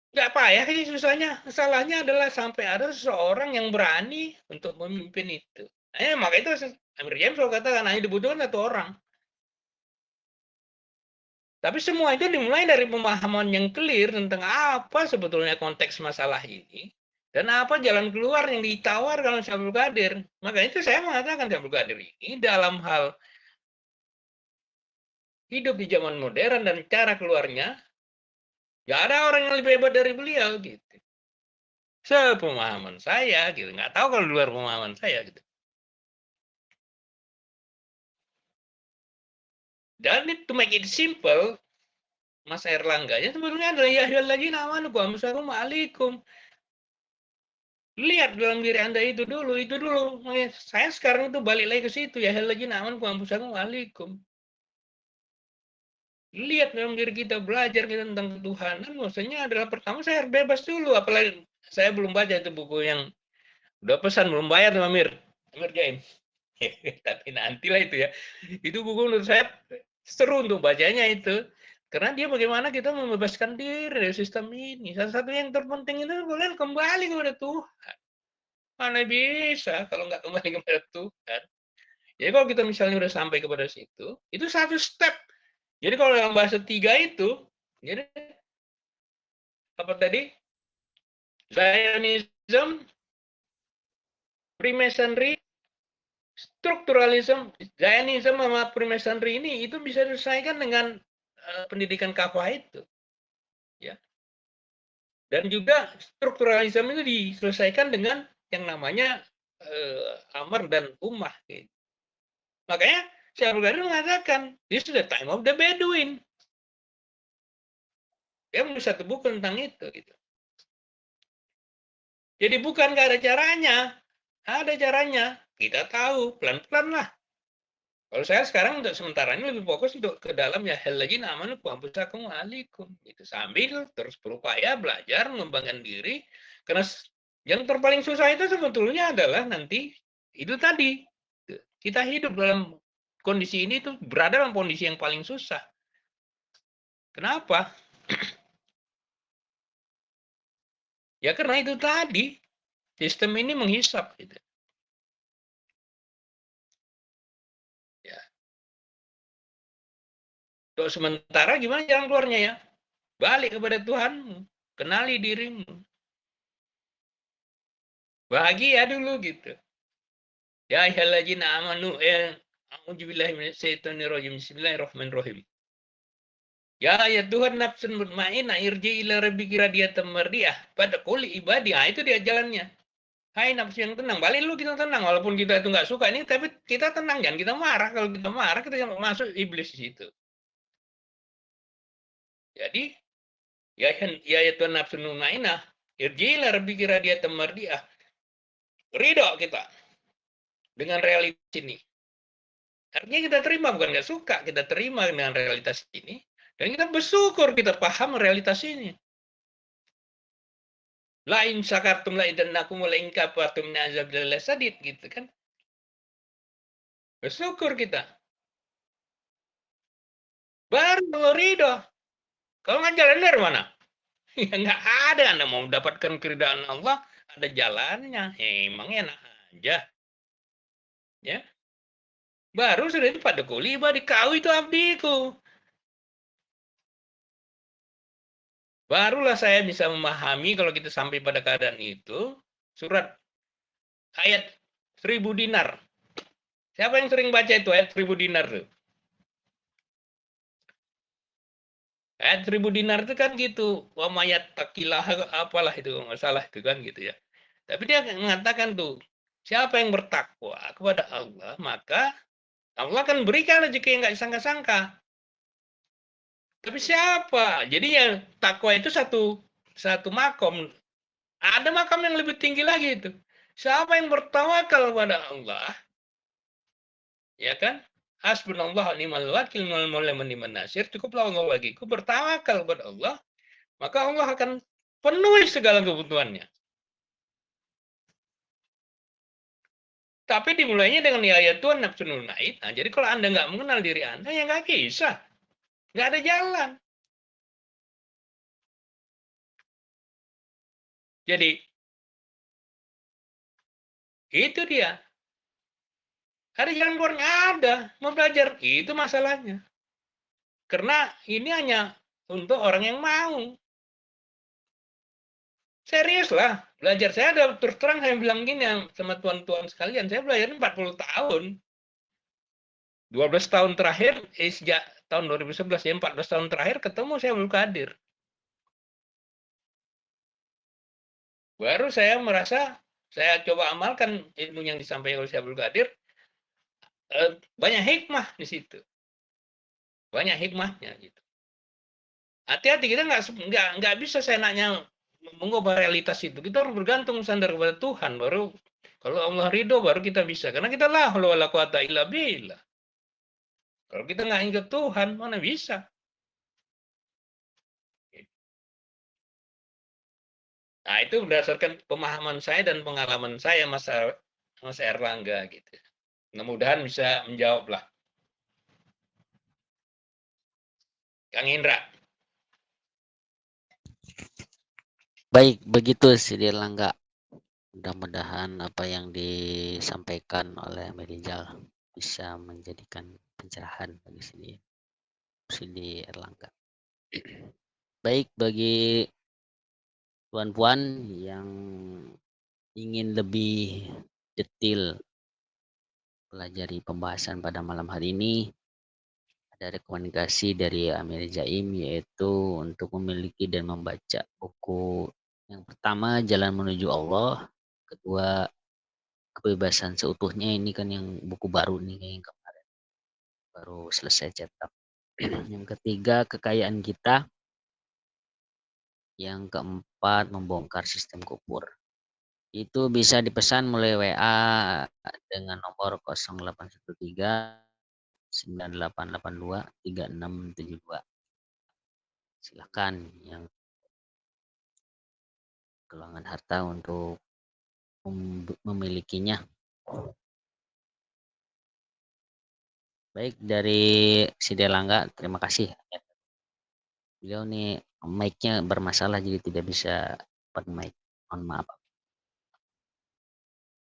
Nggak payah ini susahnya. Masalahnya adalah sampai ada seseorang yang berani untuk memimpin itu. Maka itu Amir James selalu katakan hanya dibutuhkan satu orang. Tapi semua itu dimulai dari pemahaman yang clear tentang apa sebetulnya konteks masalah ini dan apa jalan keluar yang ditawarkan oleh Syaikhul Qadir. Maka itu saya mengatakan Syaikhul Qadir ini dalam hal hidup di zaman modern dan cara keluarnya, nggak ada orang yang lebih hebat dari beliau gitu. Sepemahaman saya gitu, nggak tahu kalau luar pemahaman saya gitu. Dan to make it simple, Mas Erlangga ya sebetulnya adalah ya ayyuhalladzina amanu alaikum. Lihat dalam diri Anda itu dulu. Saya sekarang itu balik lagi ke situ ya ayyuhalladzina amanu alaikum. Lihat dalam diri kita, belajar kita tentang ketuhanan, maksudnya adalah pertama saya harus bebas dulu, apalagi saya belum baca itu buku yang udah pesan belum bayar tuh Amir James. Tapi nantilah itu ya. Itu buku menurut saya seru untuk bacanya itu. Karena dia bagaimana kita membebaskan diri dari sistem ini. Salah satu yang terpenting itu kalian kembali kepada Tuhan. Mana bisa kalau nggak kembali kepada Tuhan. Jadi kalau kita misalnya udah sampai kepada situ, itu satu step. Jadi kalau dalam bahasa 3 itu, jadi apa tadi? Zionism, Freemasonry, strukturalisme, Zionism sama Freemasonry ini itu bisa diselesaikan dengan pendidikan kafah itu, ya. Dan juga strukturalisme itu diselesaikan dengan yang namanya amar dan ummah. Gitu. Makanya Syaikhul Qadir mengatakan, this is the time of the Bedouin. Dia menulis satu buku tentang itu. Gitu. Jadi bukan nggak ada caranya, ada caranya. Kita tahu pelan-pelan lah. Kalau saya sekarang untuk sementara ini lebih fokus untuk ke dalam ya halladzina amanu anfusakum alaikum gitu. Sambil terus berupaya belajar mengembangkan diri karena yang terpaling susah itu sebetulnya adalah nanti itu tadi kita hidup dalam kondisi ini tuh berada dalam kondisi yang paling susah. Kenapa? Ya karena itu tadi sistem ini menghisap gitu. Untuk sementara gimana jalan keluarnya ya? Balik kepada Tuhanmu. Kenali dirimu. Bahagia dulu gitu. Ya ayyuhalladzina amanu a'udzubillahi minasyaitonirrajim. Bismillahirrahmanirrahim. Ya Tuhan nafsun mutmainnah irji ila rabbiki radiyatan mardiyah. Pada quli ibadi. Itu dia jalannya. Hai nafsu yang tenang. Balik dulu kita tenang. Walaupun kita itu nggak suka ini, tapi kita tenang. Jangan kita marah. Kalau kita marah, kita masuk iblis di situ. Jadi, ya Tuhan nafsun mutmainnah irji ila rabbiki radiyatan mardiyah. Ridho kita dengan realitas ini. Artinya kita terima, bukan nggak suka, kita terima dengan realitas ini. Dan kita bersyukur kita paham realitas ini. La in syakartum la idannakum wa la in kafartum min azabil sadid gitu kan. Bersyukur kita. Baru ridho. Kalau nggak jalan dari mana? Ya nggak ada. Anda mau mendapatkan keridhaan Allah, ada jalannya. Emang enak aja. Ya, baru sudah itu pada kuliah kau itu abdiku. Barulah saya bisa memahami kalau kita sampai pada keadaan itu, surat ayat 1000 dinar. Siapa yang sering baca itu ayat 1000 dinar tuh? Ayat 1000 dinar itu kan gitu. Wa mayat takilah apalah itu nggak salah itu kan gitu ya. Tapi dia mengatakan tuh, siapa yang bertakwa kepada Allah, maka Allah akan berikan rezeki yang nggak disangka-sangka. Tapi siapa? Jadinya takwa itu satu makom. Ada makam yang lebih tinggi lagi itu. Siapa yang bertawakal kepada Allah, ya kan? Hasbunallah ni'mal wakil ni'mal maula wa ni'man nasir. Cukuplah Allah bagiku bertawakal kepada Allah, maka Allah akan penuhi segala kebutuhannya. Tapi dimulainya dengan ya Tuhan nafsunul naid. Nah, jadi kalau Anda nggak mengenal diri Anda, ya nggak bisa. Nggak ada jalan. Jadi, itu dia. Ada jalan keluar nggak ada. Mau belajar, itu masalahnya. Karena ini hanya untuk orang yang mau. Serius lah. Belajar saya ada terus terang saya bilang gini sama tuan-tuan sekalian. Saya belajar 40 tahun. 12 tahun terakhir, sejak tahun 2011 ya 14 tahun terakhir ketemu saya Abdul Qadir. Baru saya merasa saya coba amalkan ilmu yang disampaikan oleh Syekh Abdul Qadir, banyak hikmah di situ. Banyak hikmahnya gitu. Hati-hati kita nggak bisa saya nanya mengubah realitas itu. Kita harus bergantung sandar kepada Tuhan baru kalau Allah ridho baru kita bisa. Karena kita la haula wala quwata illa billah. Kalau kita nggak ingat Tuhan mana bisa? Nah, itu berdasarkan pemahaman saya dan pengalaman saya Mas Erlangga gitu. Mudah-mudahan bisa menjawab lah. Kang Indra. Baik, begitu sih Langga. Mudah-mudahan apa yang disampaikan oleh Merijal bisa menjadikan pencerahan bagi Sidi Erlangga. Baik, bagi puan-puan yang ingin lebih detail pelajari pembahasan pada malam hari ini, ada rekomendasi dari Amir Jaim yaitu untuk memiliki dan membaca buku yang pertama Jalan Menuju Allah, kedua Kebebasan Seutuhnya, ini kan yang buku baru nih yang kemarin baru selesai cetak. Yang ketiga Kekayaan Kita, yang keempat Membongkar Sistem Kubur. Itu bisa dipesan melalui WA dengan nomor 0813 9882 3672. Silakan yang kelangan harta untuk memilikinya. Baik, dari Sidelangga, terima kasih. Beliau nih mic-nya bermasalah jadi tidak bisa open mic. Mohon maaf.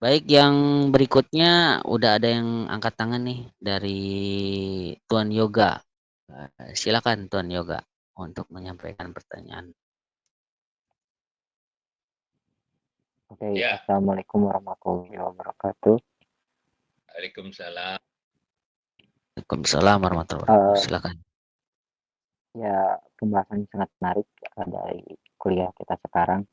Baik, yang berikutnya udah ada yang angkat tangan nih dari Tuan Yoga. Silakan Tuan Yoga untuk menyampaikan pertanyaan. Oke, Ya. Assalamualaikum warahmatullahi wabarakatuh. Waalaikumsalam. Waalaikumsalam warahmatullahi wabarakatuh. Silakan. Ya, pembahasan sangat menarik dari kuliah kita sekarang.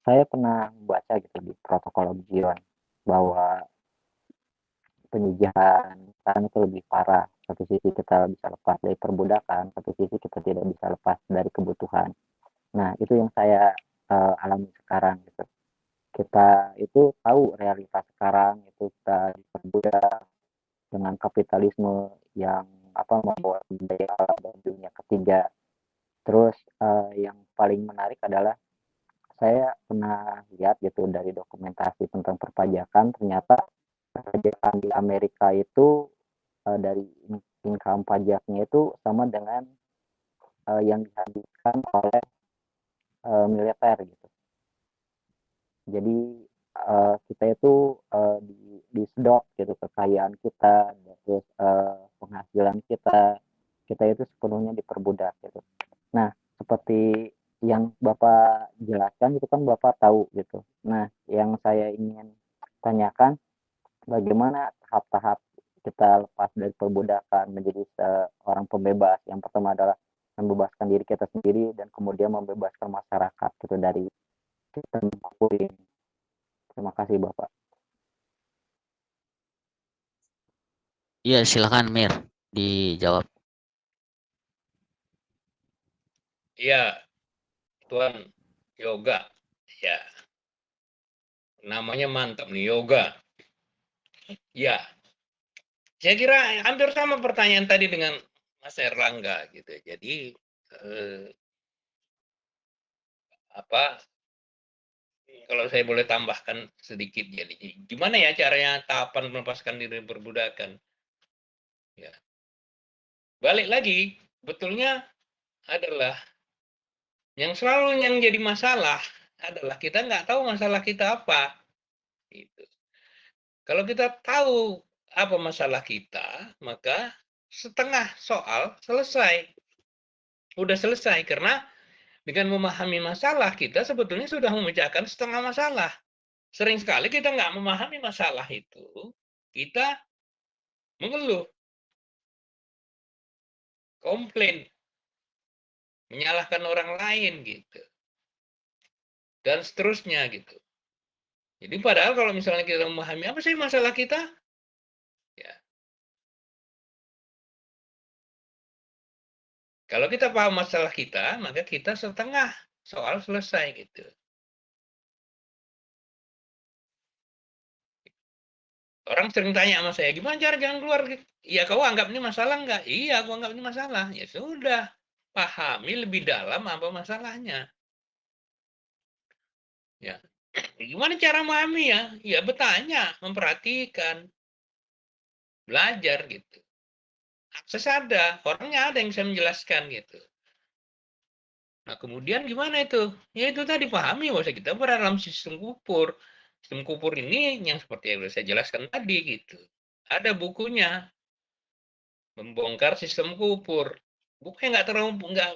Saya pernah membaca gitu di protokol Gion bahwa penjajahan sekarang itu lebih parah. Satu sisi kita bisa lepas dari perbudakan, satu sisi kita tidak bisa lepas dari kebutuhan. Nah, itu yang saya alami sekarang gitu. Kita itu tahu realitas sekarang itu kita diperbudak dengan kapitalisme yang membawa budaya dan dunia ketiga. Terus yang paling menarik adalah saya pernah lihat gitu dari dokumentasi tentang perpajakan, ternyata perpajakan di Amerika itu dari income pajaknya itu sama dengan yang dihabiskan oleh militer gitu. Jadi kita itu di disedot gitu, kekayaan kita, terus penghasilan kita itu sepenuhnya diperbudak gitu. Nah, seperti yang Bapak jelaskan itu kan Bapak tahu gitu. Nah, yang saya ingin tanyakan, bagaimana tahap-tahap kita lepas dari perbudakan menjadi seorang pembebas? Yang pertama adalah membebaskan diri kita sendiri dan kemudian membebaskan masyarakat gitu dari kita mencampuri. Terima kasih Bapak. Iya, silakan Mir dijawab. Ya, Tuan Yoga. Ya, namanya mantap nih, Yoga. Ya, saya kira hampir sama pertanyaan tadi dengan Mas Erlangga gitu. Jadi apa kalau saya boleh tambahkan sedikit, jadi gimana ya caranya tahapan melepaskan diri dari perbudakan? Ya, balik lagi, betulnya adalah yang selalu yang jadi masalah adalah kita nggak tahu masalah kita apa. Gitu. Kalau kita tahu apa masalah kita, maka setengah soal selesai. Udah selesai, karena dengan memahami masalah kita sebetulnya sudah memecahkan setengah masalah. Sering sekali kita nggak memahami masalah itu, kita mengeluh, komplain, menyalahkan orang lain gitu, dan seterusnya gitu. Jadi padahal kalau misalnya kita memahami apa sih masalah kita, ya kalau kita paham masalah kita, maka kita setengah soal selesai gitu. Orang sering tanya sama saya, gimana cara jangan keluar? Iya, kau anggap ini masalah enggak? Iya, aku anggap ini masalah. Ya sudah, pahami lebih dalam apa masalahnya. Ya, gimana cara memahami ya? Ya bertanya, memperhatikan, belajar gitu. Akses ada, orangnya ada yang bisa menjelaskan gitu. Nah, kemudian gimana itu? Ya itu tadi pahami bahwa kita berada dalam sistem kupur. Sistem kupur ini yang seperti yang saya jelaskan tadi gitu. Ada bukunya, membongkar sistem kupur. Bukunya nggak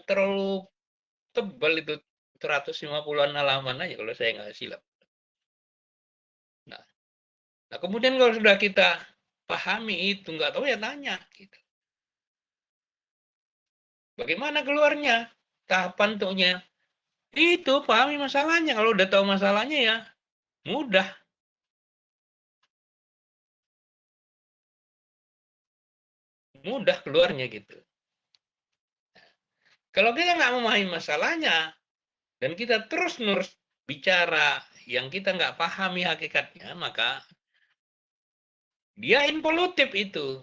terlalu tebal itu, 150-an halaman aja kalau saya nggak silap. Nah, nah, kemudian kalau sudah kita pahami itu, nggak tahu ya tanya. Gitu. Bagaimana keluarnya? Tahapan untuknya. Itu pahami masalahnya. Kalau udah tahu masalahnya ya mudah. Mudah keluarnya gitu. Kalau kita nggak memahami masalahnya, dan kita terus-menerus bicara yang kita nggak pahami hakikatnya, maka dia involutif itu.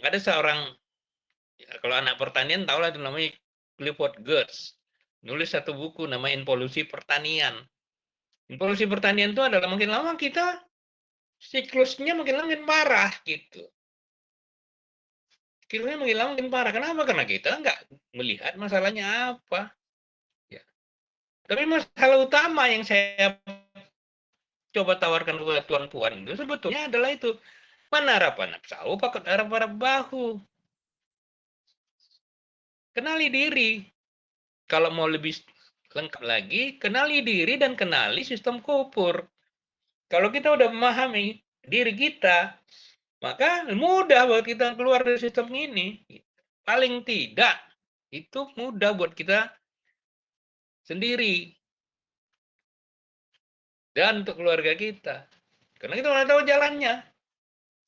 Ada seorang, ya, kalau anak pertanian tahu lah itu namanya Clifford Geertz. Nulis satu buku nama Involusi Pertanian. Involusi pertanian itu adalah makin lama kita siklusnya makin parah gitu. Siklusnya makin lama makin parah. Kenapa? Karena kita nggak melihat masalahnya apa. Ya. Tapi masalah utama yang saya coba tawarkan kepada tuan puan itu sebetulnya adalah itu. Mana harapan nafsu, pakai harap bahu. Kenali diri. Kalau mau lebih lengkap lagi, kenali diri dan kenali sistem kupur. Kalau kita udah memahami diri kita, maka mudah buat kita keluar dari sistem ini. Paling tidak, itu mudah buat kita sendiri. Dan untuk keluarga kita. Karena kita nggak tahu jalannya.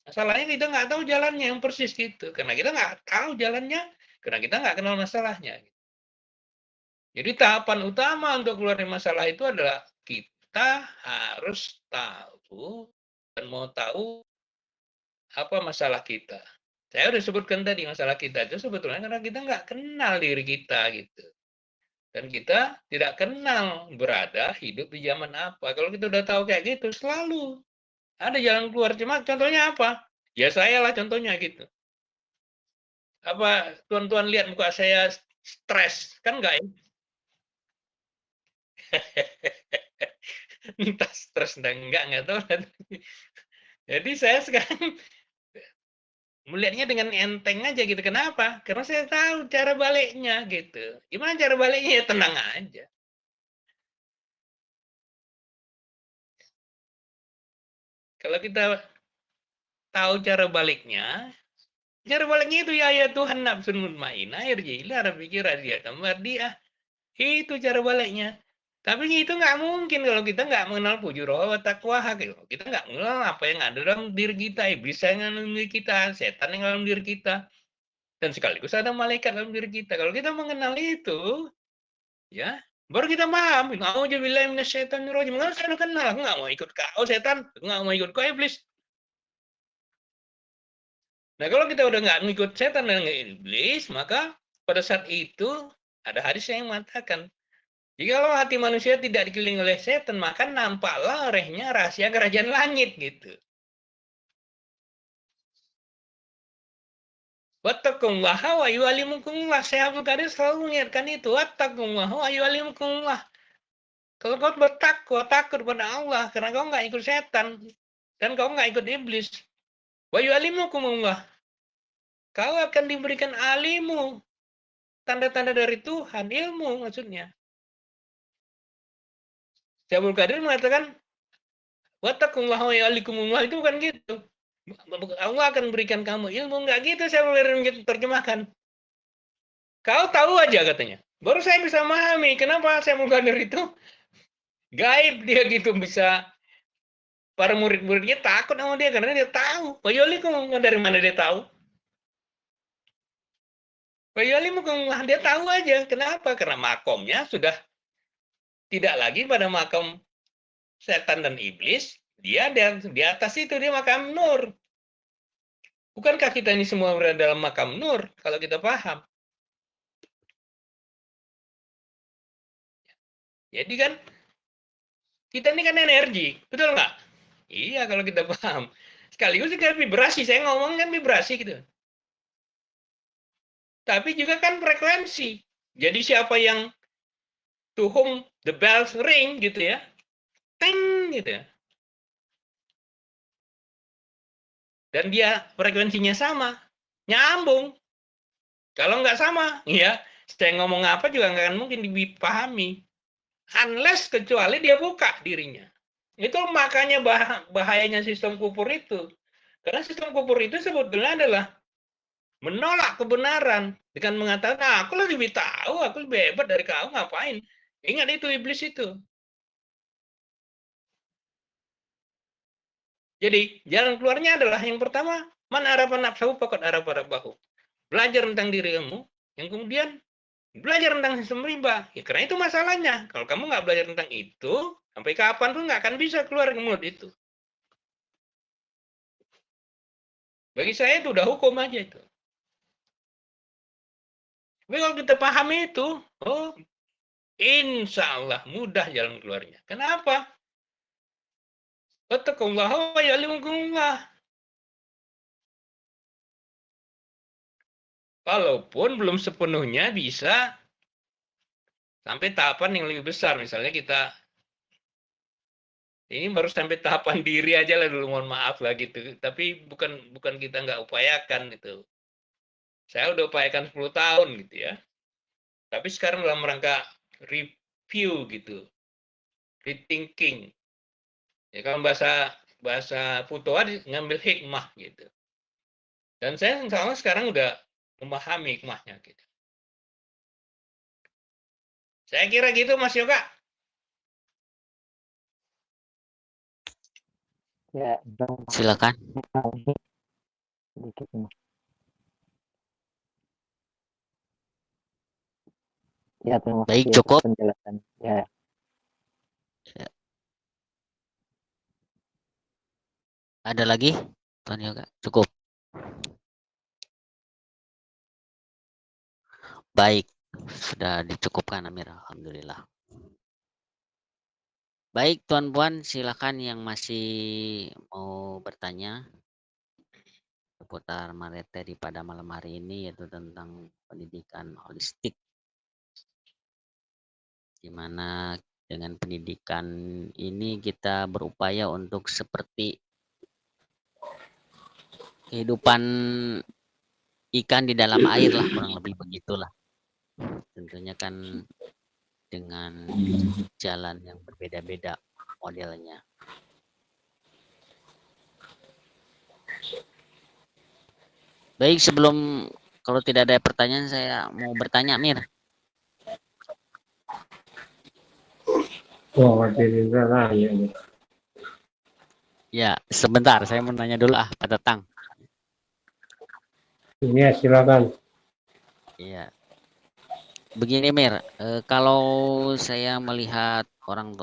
Masalahnya kita nggak tahu jalannya yang persis gitu. Karena kita nggak tahu jalannya, karena kita nggak kenal masalahnya. Jadi tahapan utama untuk keluar dari masalah itu adalah kita harus tahu dan mau tahu apa masalah kita. Saya sudah sebutkan tadi masalah kita itu sebetulnya karena kita nggak kenal diri kita gitu. Dan kita tidak kenal berada hidup di zaman apa. Kalau kita udah tahu kayak gitu, selalu ada jalan keluar. Cuma contohnya apa? Ya saya lah contohnya gitu. Apa tuan-tuan lihat muka saya stres? Kan enggak ya? Entah stres dan enggak tahu. Jadi saya sekarang melihatnya dengan enteng aja gitu. Kenapa? Karena saya tahu cara baliknya gitu. Gimana cara baliknya? Ya tenang aja. Kalau kita tahu cara baliknya itu ya Tuhan nafsun mutmainah irji'ila rabbiki radiyatan mardiyah. Itu cara baliknya. Tapi itu nggak mungkin kalau kita nggak mengenal fujurah wa taqwa gitu. Kita nggak mengenal apa yang ada dalam diri kita, iblis yang ada dalam diri kita, setan yang ada dalam diri kita, dan sekaligus ada malaikat dalam diri kita. Kalau kita mengenal itu, ya, baru kita paham. Nauzubillahi minasyaitonirrajim. Nggak saya udah kenal, aku nggak mau ikut kau setan, aku nggak mau ikut kau iblis. Nah, kalau kita udah nggak ngikut setan dan iblis, maka pada saat itu ada hadis yang mengatakan, jikalau hati manusia tidak dikelilingi oleh setan, maka nampaklah olehnya rahasia kerajaan langit gitu. Wattaqullaha wa yu'allimukumullah. Saya Abdul Qadir selalu mengingatkan itu. Wattaqullaha wa yu'allimukumullah. Kalau kau bertakwa, takut kepada Allah, karena kau nggak ikut setan, dan kau nggak ikut iblis. Wa yu'allimukumullah. Kau akan diberikan alimu, tanda-tanda dari Tuhan, ilmu maksudnya. Syaikhul Qadir mengatakan, wattaqullaha wa yu'allimukumullah, itu bukan gitu. Allah akan berikan kamu ilmu, enggak gitu Syaikhul Qadir terjemahkan. Kau tahu aja katanya. Baru saya bisa memahami kenapa Syaikhul Qadir itu gaib, dia gitu bisa, para murid-muridnya takut sama dia karena dia tahu. Wa yu'allimukumullah, dari mana dia tahu? Wa yu'allimukumullah, dia tahu aja. Kenapa? Karena makomnya sudah tidak lagi pada makom setan dan iblis, dia di atas itu, dia makam nur. Bukankah kita ini semua berada dalam makam nur kalau kita paham? Jadi kan kita ini kan energi, betul nggak? Iya, kalau kita paham. Sekaligus juga vibrasi, saya ngomong kan vibrasi gitu. Tapi juga kan frekuensi. Jadi siapa yang to whom the bells ring gitu ya, ting gitu ya. Dan dia frekuensinya sama, nyambung. Kalau nggak sama, ya saya ngomong apa juga nggak akan mungkin dipahami. Unless kecuali dia buka dirinya. Itu makanya bahayanya sistem kubur itu. Karena sistem kubur itu sebetulnya adalah menolak kebenaran dengan mengatakan, nah, aku lebih tahu, aku lebih hebat dari kamu, ngapain? Ingat itu iblis itu. Jadi jalan keluarnya adalah yang pertama, man arafa nafsahu faqad arafa rabbahu. Belajar tentang diri kamu, yang kemudian belajar tentang sistem riba. Ya, karena itu masalahnya. Kalau kamu nggak belajar tentang itu, sampai kapan pun nggak akan bisa keluar ke mulut itu. Bagi saya itu udah hukum aja itu. Tapi kalau kita pahami itu, oh, insya Allah mudah jalan keluarnya. Kenapa? Wattaqullaha wa ya'lamukumullah. Walaupun belum sepenuhnya bisa sampai tahapan yang lebih besar. Misalnya kita ini baru sampai tahapan diri aja lah dulu, mohon maaf lah gitu. Tapi bukan kita nggak upayakan gitu. Saya udah upayakan 10 tahun gitu ya. Tapi sekarang dalam rangka review gitu, rethinking. Ya kalau bahasa Futoha ngambil hikmah gitu. Dan saya insya Allah sekarang udah memahami hikmahnya gitu. Saya kira gitu Mas Yoga. Ya, Silakan. sedikit Mas. Ya, terima Baik, kasih atas cukup. penjelasan. Ya, Ada lagi? Tuan Yoga, cukup. Baik, sudah dicukupkan Amir, alhamdulillah. Baik, Tuan Puan, silakan yang masih mau bertanya seputar materi pada malam hari ini, yaitu tentang pendidikan holistik, di mana dengan pendidikan ini kita berupaya untuk seperti kehidupan ikan di dalam air lah, kurang lebih begitulah. Tentunya kan dengan jalan yang berbeda-beda modelnya. Baik, sebelum kalau tidak ada pertanyaan saya mau bertanya, Mir. Oh, masih nah, ya. Ya, sebentar saya mau nanya dulu Pak Tatang. Ini ya, silakan. Iya. Begini Mir, kalau saya melihat orang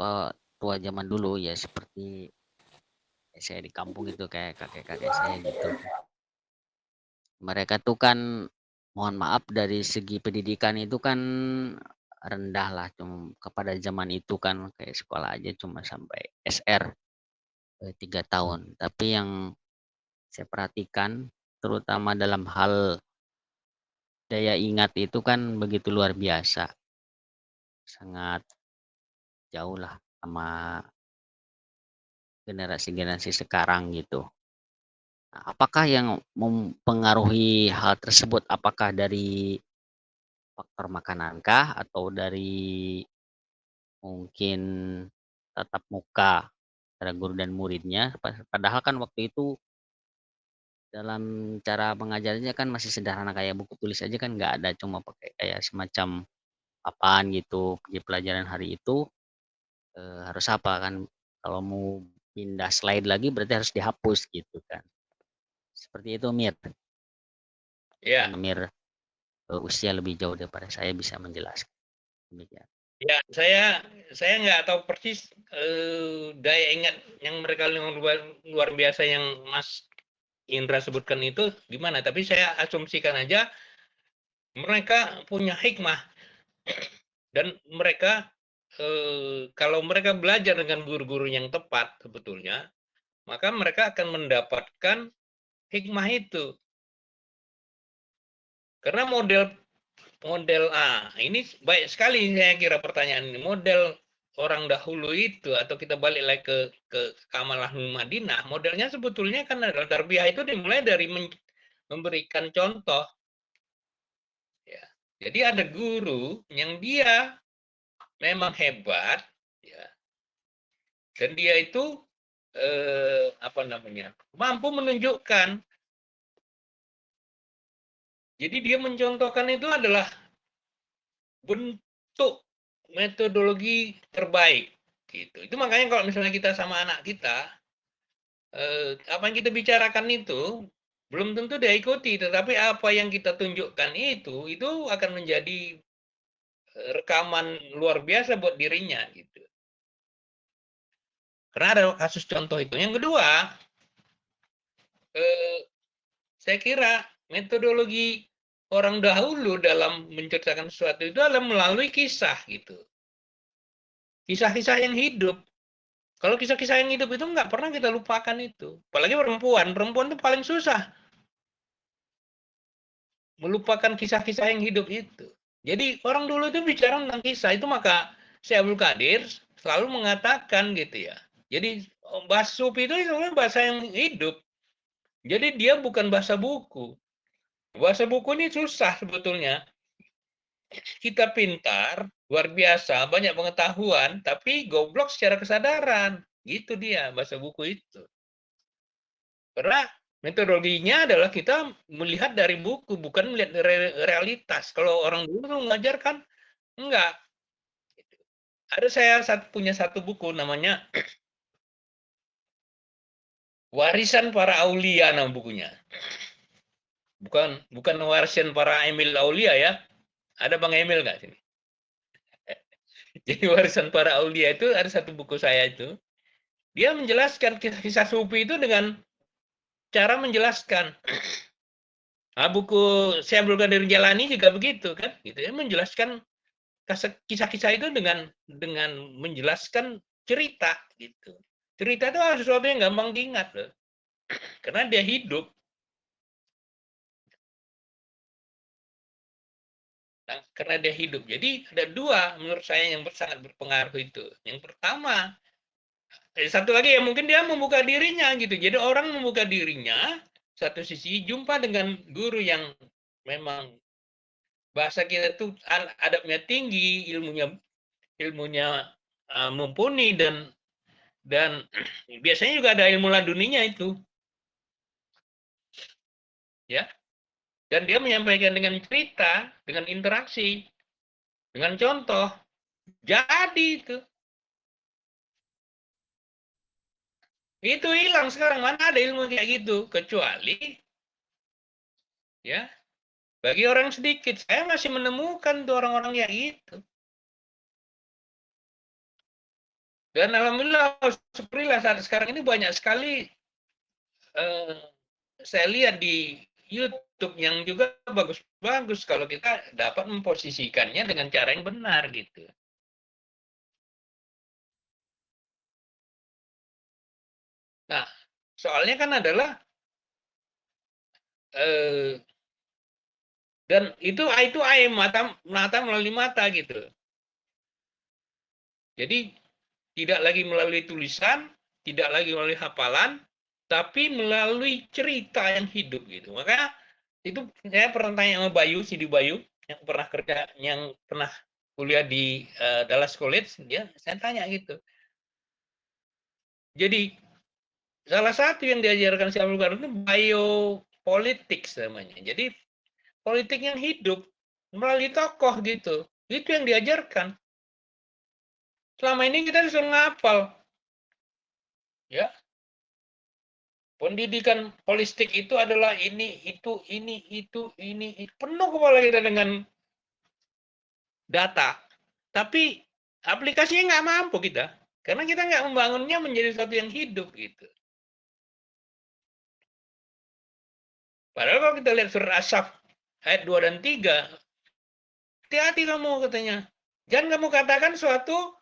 tua zaman dulu ya seperti saya di kampung gitu kayak kakek-kakek saya gitu. Mereka tuh kan mohon maaf dari segi pendidikan itu kan rendah lah, cuma kepada zaman itu kan kayak sekolah aja cuma sampai SR 3 tahun. Tapi yang saya perhatikan terutama dalam hal daya ingat itu kan begitu luar biasa. Sangat jauh lah sama generasi-generasi sekarang gitu. Nah, apakah yang mempengaruhi hal tersebut? Apakah dari faktor makanankah atau dari mungkin tatap muka antara guru dan muridnya? Padahal kan waktu itu dalam cara mengajarnya kan masih sederhana kayak buku tulis aja kan nggak ada, cuma pakai kayak semacam papan gitu di pelajaran hari itu harus apa kan kalau mau pindah slide lagi berarti harus dihapus gitu kan. Seperti itu Mir. Ya, Mir usia lebih jauh daripada saya bisa menjelaskan. Demikian. ya saya nggak tahu persis daya ingat yang mereka luar biasa yang Mas Indra sebutkan itu gimana. Tapi saya asumsikan aja mereka punya hikmah dan mereka kalau mereka belajar dengan guru-guru yang tepat sebetulnya, maka mereka akan mendapatkan hikmah itu. Karena model ini baik sekali saya kira pertanyaan ini. Model orang dahulu itu atau kita balik lagi ke Kamalah Madinah, modelnya sebetulnya kan adalah tarbiyah itu dimulai dari memberikan contoh. Ya. Jadi ada guru yang dia memang hebat, ya, dan dia itu mampu menunjukkan. Jadi dia mencontohkan itu adalah bentuk metodologi terbaik gitu. Itu makanya kalau misalnya kita sama anak kita apa yang kita bicarakan itu belum tentu dia ikuti, tetapi apa yang kita tunjukkan itu akan menjadi rekaman luar biasa buat dirinya gitu. Karena ada kasus contoh itu. Yang kedua, saya kira metodologi orang dahulu dalam menceritakan sesuatu itu adalah melalui kisah gitu. Kisah-kisah yang hidup. Kalau kisah-kisah yang hidup itu nggak pernah kita lupakan itu. Apalagi perempuan. Perempuan itu paling susah melupakan kisah-kisah yang hidup itu. Jadi orang dulu itu bicara tentang kisah. Itu maka Syekh Abdul Qadir selalu mengatakan gitu ya. Jadi bahasa sufi itu sebenarnya bahasa yang hidup. Jadi dia bukan bahasa buku. Bahasa buku ini susah sebetulnya. Kita pintar, luar biasa, banyak pengetahuan, tapi goblok secara kesadaran. Gitu dia bahasa buku itu. Karena metodologinya adalah kita melihat dari buku, bukan melihat realitas. Kalau orang dulu mengajarkan, enggak. Ada saya punya satu buku namanya Warisan Para Aulia nama bukunya. Bukan warisan para Emil Aulia ya. Ada Bang Emil nggak sini? Jadi warisan para Aulia itu ada satu buku saya itu. Dia menjelaskan kisah sufi itu dengan cara menjelaskan. Nah, buku Syekh Abdul Qadir Jalani juga begitu kan, gitu ya, menjelaskan kisah-kisah itu dengan menjelaskan cerita gitu. Cerita itu sesuatu yang gampang diingat loh. Karena dia hidup. Nah, karena dia hidup. Jadi ada dua menurut saya yang sangat berpengaruh itu. Yang pertama, satu lagi ya mungkin dia membuka dirinya gitu. Jadi orang membuka dirinya satu sisi jumpa dengan guru yang memang bahasa kita tuh adabnya tinggi, ilmunya mumpuni, dan biasanya juga ada ilmu laduninya itu, ya. Dan dia menyampaikan dengan cerita, dengan interaksi, dengan contoh. Jadi itu hilang sekarang, mana ada ilmu kayak gitu, kecuali ya bagi orang sedikit. Saya masih menemukan tuh orang-orang kayak gitu. Dan alhamdulillah, syukurillah saat sekarang ini banyak sekali saya lihat di YouTube yang juga bagus-bagus kalau kita dapat memposisikannya dengan cara yang benar gitu. Nah, soalnya kan adalah dan itu air mata melalui mata gitu. Jadi tidak lagi melalui tulisan, tidak lagi melalui hafalan, tapi melalui cerita yang hidup gitu. Maka itu saya pernah tanya sama Bayu, Sidi Bayu, yang pernah kerja, yang pernah kuliah di Dallas College, saya tanya gitu. Jadi salah satu yang diajarkan si Abdul Qadir itu biopolitics namanya. Jadi politik yang hidup melalui tokoh gitu. Itu yang diajarkan. Selama ini kita disuruh ngapal. Ya. Pendidikan holistik itu adalah ini, itu, ini, itu, ini. Penuh kepala kita dengan data. Tapi aplikasinya nggak mampu kita. Karena kita nggak membangunnya menjadi sesuatu yang hidup gitu. Padahal kalau kita lihat surat As-Saff ayat 2 dan 3, hati-hati kamu katanya. Jangan kamu katakan sesuatu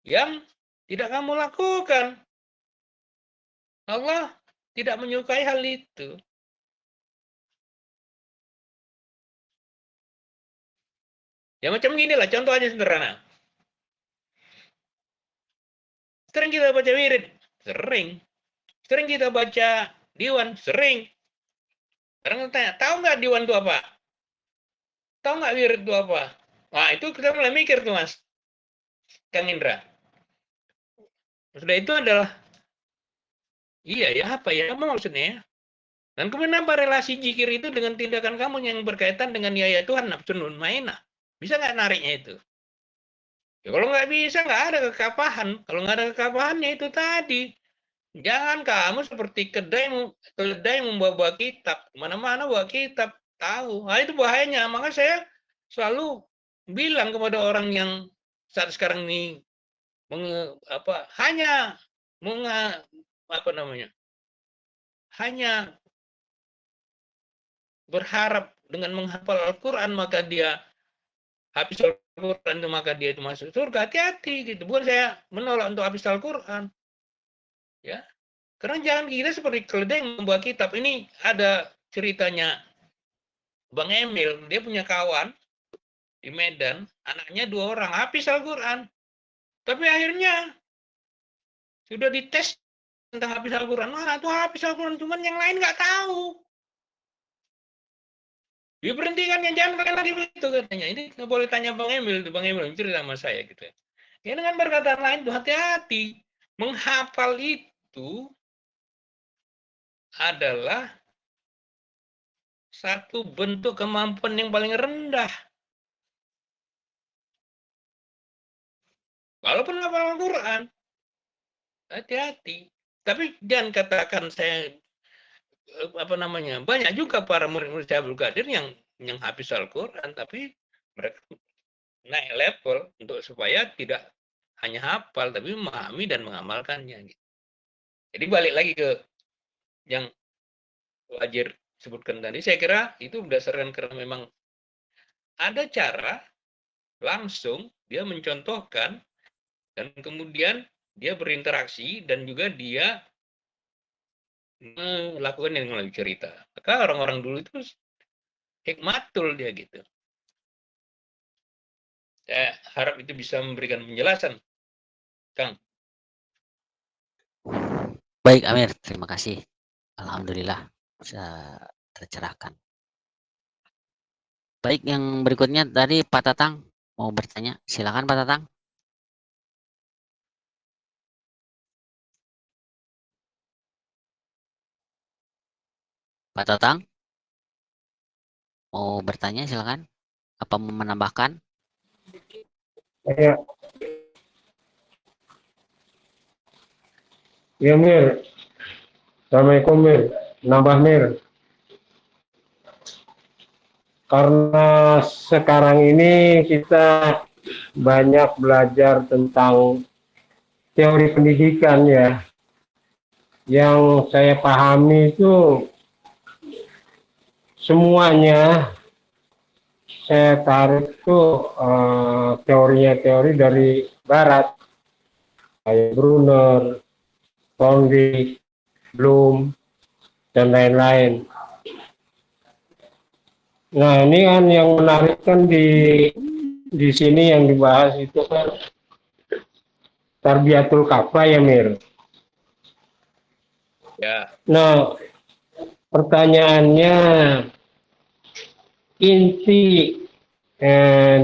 yang tidak kamu lakukan. Allah tidak menyukai hal itu. Ya macam gini lah, contoh aja sederhana. Sering kita baca wirid, sering. Sering kita baca diwan, sering. Orang tanya, tahu nggak diwan itu apa? Tahu nggak wirid itu apa? Nah itu kita mulai mikir tuh Mas, Kang Indra. Sudah itu adalah, iya ya apa ya, apa maksudnya? Dan kemudian apa relasi zikir itu dengan tindakan kamu yang berkaitan dengan ya Tuhan, nafsu nun mainah? Bisa nggak nariknya itu? Ya, kalau nggak bisa, nggak ada kekapahan. Kalau nggak ada kekapahannya itu tadi. Jangan kamu seperti keledai membawa kitab. Kemana-mana bawa kitab. Tahu. Nah, itu bahayanya. Maka saya selalu bilang kepada orang yang saat sekarang ini hanya hanya berharap dengan menghafal Al-Quran maka dia habis Al-Quran itu maka dia itu masuk surga. Hati-hati gitu. Bukan saya menolak untuk habis Al-Quran. Ya. Karena jangan kita seperti keledai yang membawa kitab. Ini ada ceritanya Bang Emil, dia punya kawan di Medan, anaknya 2 orang, habis Al-Quran. Tapi akhirnya sudah dites tentang habis Al-Quran. Wah, itu habis Al-Quran, cuman yang lain nggak tahu. Diberhentikan, yang jangan kalian lagi begitu katanya. Ini nggak boleh tanya Bang Emil cerita sama saya gitu. Ya dengan perkataan lain tuh hati-hati. Menghafal itu adalah satu bentuk kemampuan yang paling rendah. Walaupun hafal Al-Quran, hati-hati. Tapi jangan katakan saya banyak juga para murid-murid saya Abdul Qadir yang habis Al-Quran, tapi mereka naik level untuk supaya tidak hanya hafal, tapi memahami dan mengamalkannya. Jadi balik lagi ke yang Wajir sebutkan tadi, saya kira itu berdasarkan karena memang ada cara langsung dia mencontohkan dan kemudian dia berinteraksi dan juga dia melakukan yang melalui cerita. Maka orang-orang dulu itu hikmatul dia gitu. Saya harap itu bisa memberikan penjelasan, Kang. Baik, Amir. Terima kasih. Alhamdulillah bisa tercerahkan. Baik, yang berikutnya tadi Pak Tatang mau bertanya. Silakan Pak Tatang. Pak Tatang mau bertanya silakan. Apa mau menambahkan? Ya, ya Mir. Assalamualaikum Mir. Nambah Mir. Karena sekarang ini kita banyak belajar tentang teori pendidikan ya. Yang saya pahami itu semuanya saya tarik tuh teorinya-teori dari Barat, kayak Brunner, Thorndike, Bloom, dan lain-lain. Nah, ini kan yang menarik kan di sini yang dibahas itu kan Tarbiyatul Kafah ya Mir. Ya, Nah, pertanyaannya inti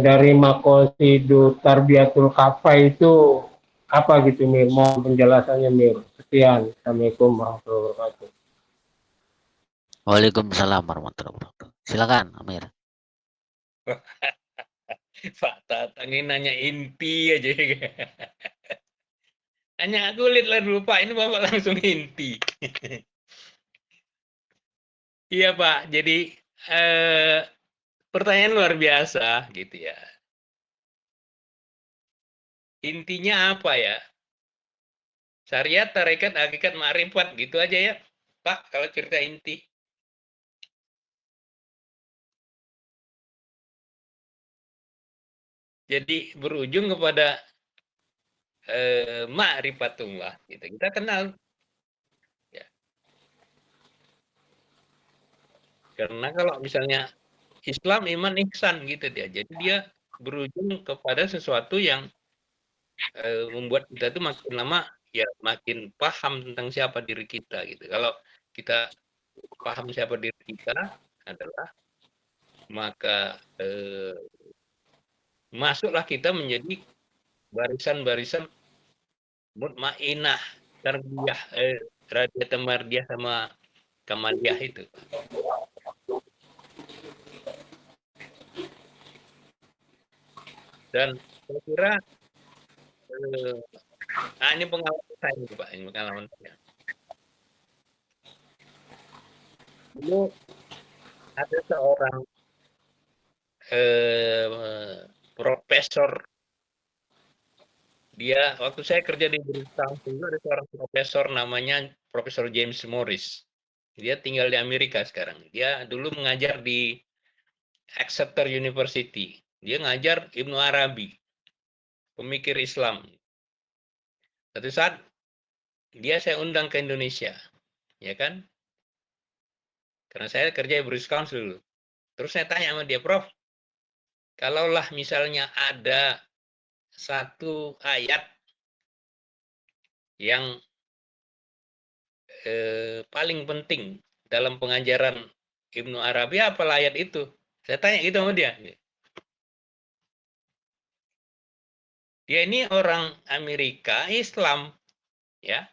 dari Maqasidu Tarbiyatul Kafah itu apa gitu Mir? Mau penjelasannya Mir. Sekian. Assalamualaikum warahmatullahi wabarakatuh. Waalaikumsalam warahmatullahi wabarakatuh. Silakan Amir. Pak Tatang ini nanya inti aja. Hanya kulit lah dulu Pak, ini Bapak langsung inti. Iya Pak, jadi pertanyaan luar biasa gitu ya. Intinya apa ya? Syariat, tarekat, hakikat, ma'rifat gitu aja ya Pak, kalau cerita inti. Jadi berujung kepada ma'rifatullah gitu. Kita kenal ya. Karena kalau misalnya Islam, iman, ihsan gitu dia. Jadi dia berujung kepada sesuatu yang membuat kita tuh makin lama ya makin paham tentang siapa diri kita gitu. Kalau kita paham siapa diri kita adalah maka masuklah kita menjadi barisan-barisan mutmainah, tarbiyah, radiyah, mardiyah sama kamaliyah itu. Dan saya kira ini pengalaman saya nih, Pak, ini pengalaman saya. Dulu ada seorang profesor, dia waktu saya kerja di British Council ada seorang profesor namanya Profesor James Morris. Dia tinggal di Amerika sekarang. Dia dulu mengajar di Exeter University. Dia ngajar Ibnu Arabi, pemikir Islam. Satu saat dia saya undang ke Indonesia, ya kan? Karena saya kerja di British Council dulu. Terus saya tanya sama dia, Prof, kalaulah misalnya ada satu ayat yang paling penting dalam pengajaran Ibnu Arabi, apa ayat itu? Saya tanya gitu sama dia. Dia ini orang Amerika Islam, ya,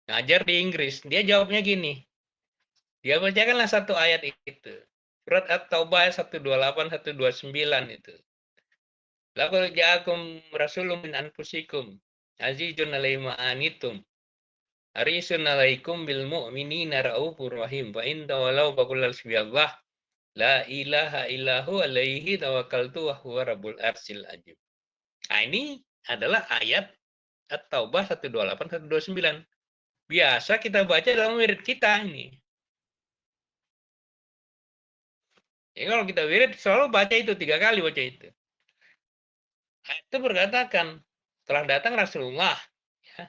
ngajar di Inggris. Dia jawabnya gini, dia bacakanlah satu ayat itu. Surat At-Taubah 128, 129 itu. Laqad ja'akum rasulun min anfusikum azizun 'alaihi ma anitum harisun 'alaikum bil mu'minina raufur rahim fa in tawallaw faqul hasbiyallah la ilaha illahu alaihi tawakkaltu wa huwa rabbul arsyil azim. Nah, ini adalah ayat At-Taubah 128, 129. Biasa kita baca dalam wirid kita ini. Ya, kalau kita wirid selalu baca itu 3 kali baca itu. Ayat itu berkatakan, telah datang Rasulullah. Ya,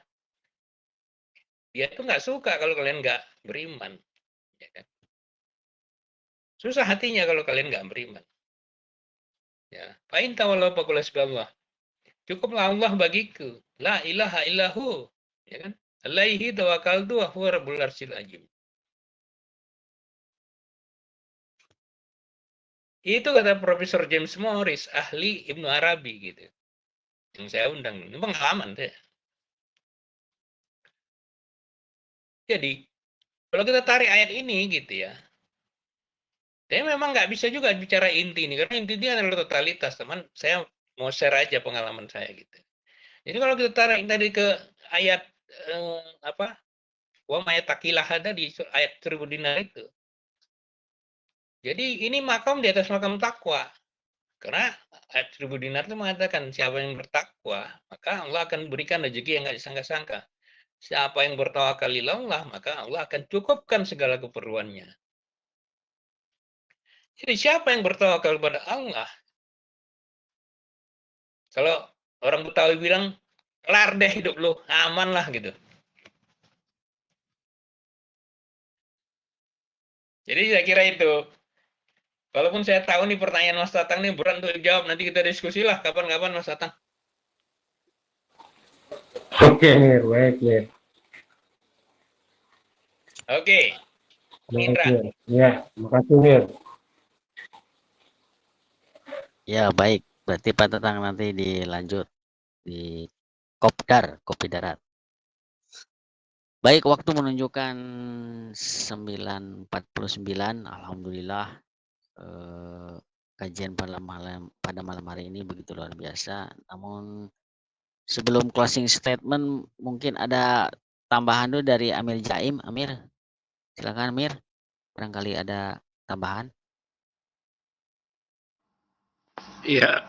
dia tuh nggak suka kalau kalian nggak beriman. Ya kan? Susah hatinya kalau kalian nggak beriman. Ya, fa'in tawallaw faqul hasbiyallah. Cukuplah Allah bagiku. La ilaha illahu. Ya kan? Alaihi tawakkaltu wa huwa rabbul arsyil azim. Itu kata Profesor James Morris, ahli Ibnu Arabi gitu. Yang saya undang, ini pengalaman saya. Jadi, kalau kita tarik ayat ini gitu ya, tapi memang nggak bisa juga bicara inti ini, karena inti ini adalah totalitas, teman. Saya mau share aja pengalaman saya gitu. Jadi kalau kita tarik tadi ke ayat apa? Wa mayatakilah ada di ayat 1000 dinar itu. Jadi ini makam di atas makam takwa. Karena ayat 1000 dinar itu mengatakan siapa yang bertakwa, maka Allah akan berikan rezeki yang nggak disangka-sangka. Siapa yang bertawakal ilallah, maka Allah akan cukupkan segala keperluannya. Jadi siapa yang bertawakal kepada Allah? Kalau orang Betawi bilang, kelar deh hidup lu, aman lah gitu. Jadi saya kira itu. Walaupun saya tahu nih pertanyaan Mas Tatang nih berat untuk dijawab, nanti kita diskusi lah kapan-kapan Mas Tatang. Oke, Mir, baik, Mir. Oke, Baik, Indra. Mir. Ya, makasih, Mir. Ya, baik. Berarti Pak Tatang nanti dilanjut di Kopdar, Kopi Darat. Baik, waktu menunjukkan 9.49. Alhamdulillah kajian pada malam hari ini begitu luar biasa. Namun sebelum closing statement mungkin ada tambahan dulu dari Amir Jaim. Amir, silakan Amir. Barangkali ada tambahan. Iya.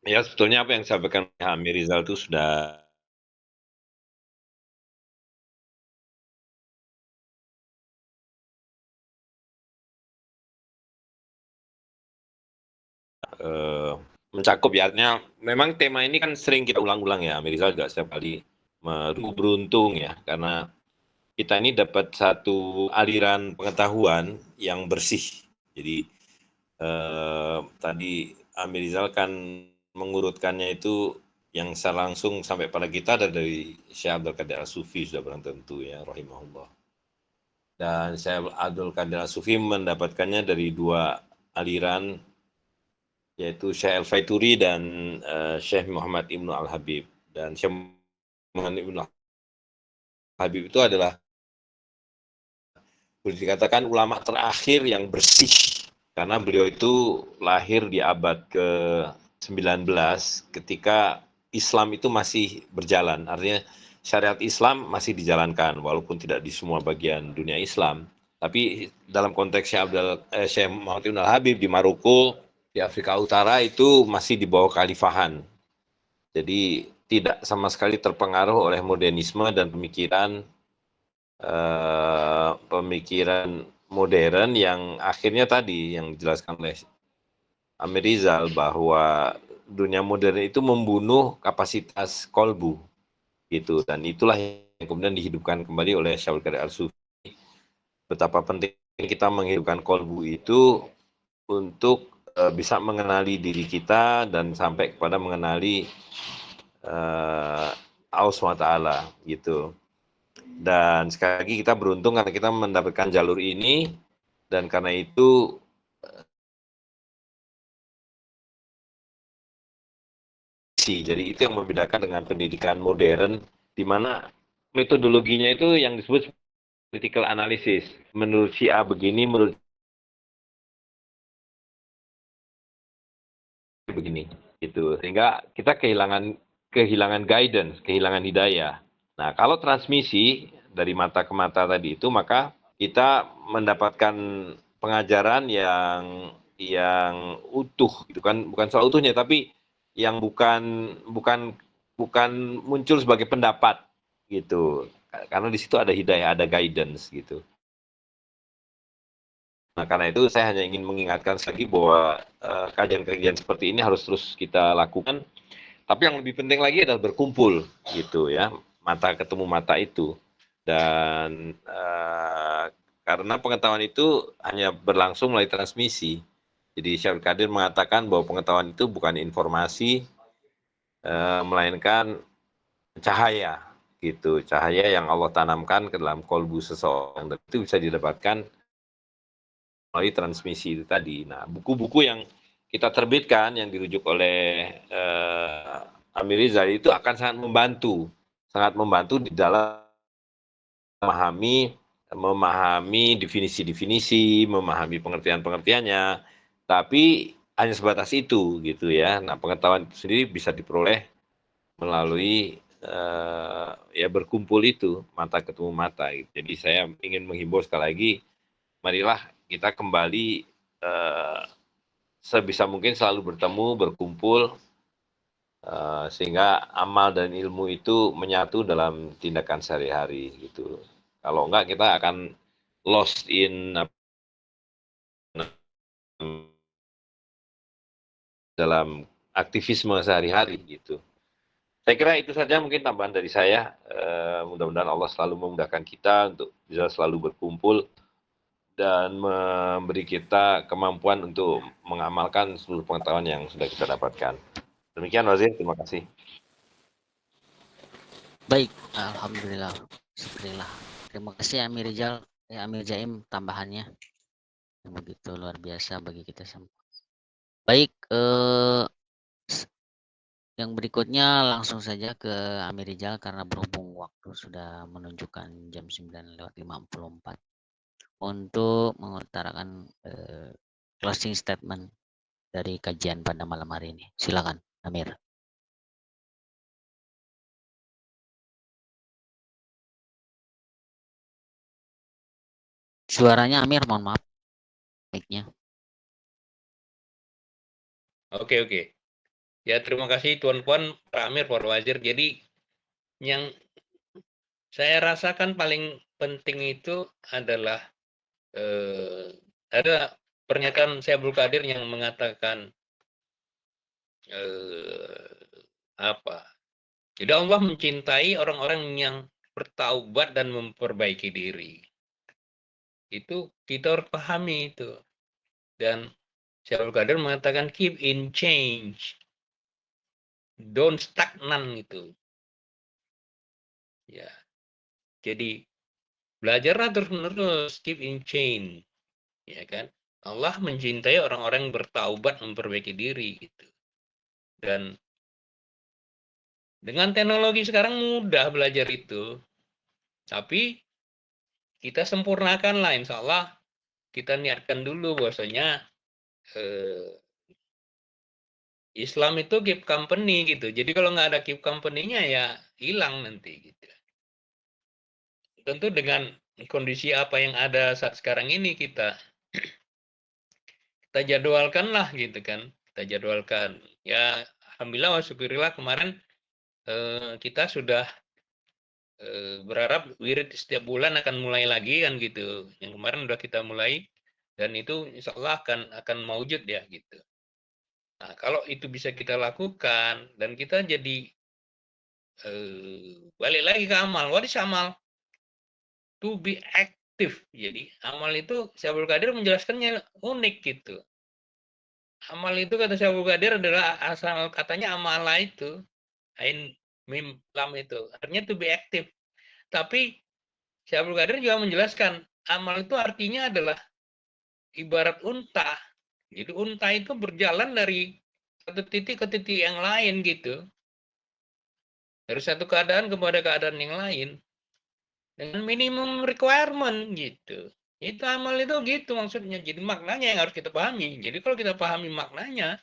Ya, sebetulnya apa yang disampaikan Amir Rizal itu sudah mencakup ya. Artinya memang tema ini kan sering kita ulang-ulang ya. Amir Rizal juga setiap kali beruntung ya, karena kita ini dapat satu aliran pengetahuan yang bersih. Jadi tadi Amir Rizal kan mengurutkannya itu yang secara langsung sampai pada kita ada dari Syekh Abdul Qadir As-Sufi, sudah barang tentu ya, rahimahullah. Dan Syekh Abdul Qadir As-Sufi mendapatkannya dari dua aliran, yaitu Syekh Al-Faituri dan Syekh Muhammad Ibnu Al-Habib. Dan Syekh Muhammad Ibnu Al-Habib itu adalah boleh dikatakan ulama terakhir yang bersih, karena beliau itu lahir di abad ke-19 ketika Islam itu masih berjalan. Artinya syariat Islam masih dijalankan walaupun tidak di semua bagian dunia Islam. Tapi dalam konteks Syekh Muhammad Ibn Al-Habib di Maroko, di Afrika Utara itu masih di bawah khalifahan. Jadi tidak sama sekali terpengaruh oleh modernisme dan pemikiran modern yang akhirnya tadi yang dijelaskan oleh Amir Rizal bahwa dunia modern itu membunuh kapasitas kolbu gitu, dan itulah yang kemudian dihidupkan kembali oleh Syekh Abdul Qadir As-Sufi. Betapa penting kita menghidupkan kolbu itu untuk bisa mengenali diri kita dan sampai kepada mengenali Allah SWT gitu. Dan sekali lagi kita beruntung karena kita mendapatkan jalur ini, dan karena itu jadi itu yang membedakan dengan pendidikan modern, di mana metodologinya itu yang disebut critical analysis. Menurut si A begini, menurut begini, gitu. Sehingga kita kehilangan guidance, kehilangan hidayah. Nah, kalau transmisi dari mata ke mata tadi itu, maka kita mendapatkan pengajaran yang utuh, gitu kan? Bukan soal utuhnya, tapi yang bukan muncul sebagai pendapat, gitu. Karena di situ ada hidayah, ada guidance, gitu. Nah, karena itu saya hanya ingin mengingatkan lagi bahwa kajian-kajian seperti ini harus terus kita lakukan. Tapi yang lebih penting lagi adalah berkumpul, gitu ya, mata ketemu mata itu. Dan karena pengetahuan itu hanya berlangsung melalui transmisi. Jadi Syekh Qadir mengatakan bahwa pengetahuan itu bukan informasi, melainkan cahaya, gitu. Cahaya yang Allah tanamkan ke dalam kolbu seseorang, dan itu bisa didapatkan melalui transmisi itu tadi. Nah, buku-buku yang kita terbitkan yang dirujuk oleh Amir Rizal itu akan sangat membantu di dalam memahami definisi-definisi, memahami pengertian-pengertiannya, tapi hanya sebatas itu gitu ya. Nah, pengetahuan itu sendiri bisa diperoleh melalui ya berkumpul itu, mata ketemu mata gitu. Jadi saya ingin menghimbau sekali lagi, marilah kita kembali sebisa mungkin selalu bertemu, berkumpul, sehingga amal dan ilmu itu menyatu dalam tindakan sehari-hari gitu. Kalau enggak kita akan lost in dalam aktivisme sehari-hari gitu. Saya kira itu saja mungkin tambahan dari saya. Mudah-mudahan Allah selalu memudahkan kita untuk bisa selalu berkumpul dan memberi kita kemampuan untuk mengamalkan seluruh pengetahuan yang sudah kita dapatkan. Demikian Wazir, terima kasih. Baik, alhamdulillah. Syukurillah. Terima kasih Amir Rizal, Amir Jaim tambahannya yang begitu luar biasa bagi kita semua. Baik, yang berikutnya langsung saja ke Amir Rizal karena berhubung waktu sudah menunjukkan jam 9:54 untuk mengutarakan closing statement dari kajian pada malam hari ini. Silakan, Amir. Suaranya Amir, mohon maaf, mic-nya. Oke. Ya, terima kasih Tuan Puan, Pak Amir, Pak Wazir. Jadi yang saya rasakan paling penting itu adalah ada pernyataan Syekh Abdul Qadir yang mengatakan apa? Jadi Allah mencintai orang-orang yang bertaubat dan memperbaiki diri. Itu kita harus pahami itu. Dan Syekh Abdul Qadir mengatakan keep in change. Don't stagnan gitu. Ya. Jadi belajarlah terus-menerus keep in change. Ya kan? Allah mencintai orang-orang yang bertaubat memperbaiki diri gitu. Dan dengan teknologi sekarang mudah belajar itu. Tapi kita sempurnakan lah, insya Allah kita niatkan dulu bahwasanya Islam itu keep company gitu. Jadi kalau nggak ada keep company-nya ya hilang nanti gitu. Tentu dengan kondisi apa yang ada saat sekarang ini kita jadwalkan lah gitu kan. Kita jadwalkan. Ya alhamdulillah wa syukurillah kemarin kita sudah berharap wirid setiap bulan akan mulai lagi kan gitu. Yang kemarin udah kita mulai dan itu insya Allah akan mewujud ya gitu. Nah, kalau itu bisa kita lakukan dan kita jadi balik lagi ke amal. What is amal? To be active. Jadi amal itu Syekh Abdul Qadir menjelaskannya unik gitu. Amal itu kata Syekh Abdul Qadir adalah asal katanya amala itu. Ain mim lam itu. Artinya to be active. Tapi Syekh Abdul Qadir juga menjelaskan amal itu artinya adalah ibarat unta. Jadi unta itu berjalan dari satu titik ke titik yang lain gitu. Dari satu keadaan kepada keadaan yang lain. Dengan minimum requirement gitu. Itu amal itu gitu maksudnya. Jadi maknanya yang harus kita pahami. Jadi kalau kita pahami maknanya,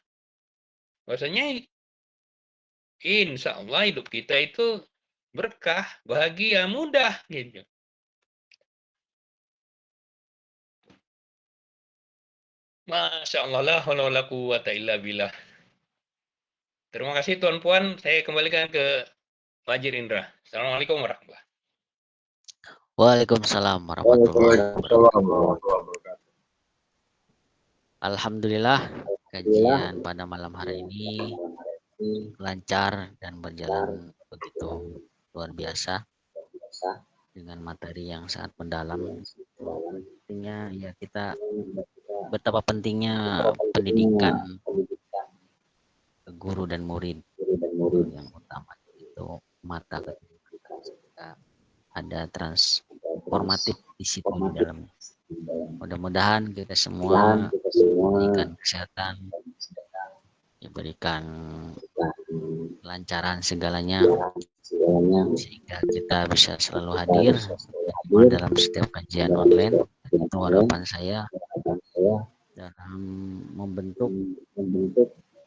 bahwasanya insya Allah hidup kita itu berkah, bahagia, mudah gitu. Masya Allah la haula wala quwwata illa billah. Terima kasih Tuan Puan. Saya kembalikan ke Fajir Indra. Assalamualaikum warahmatullahi wabarakatuh. Waalaikumsalam warahmatullahi wabarakatuh. Alhamdulillah kajian pada malam hari ini lancar dan berjalan begitu luar biasa dengan materi yang sangat mendalam. Artinya ya kita betapa pentingnya pendidikan guru dan murid yang utama itu mata ketika ada transformatif di situ di dalamnya. Mudah-mudahan kita semua diberikan kesehatan, diberikan kelancaran segalanya, sehingga kita bisa selalu hadir minimal dalam setiap kajian online. Itu harapan saya dalam membentuk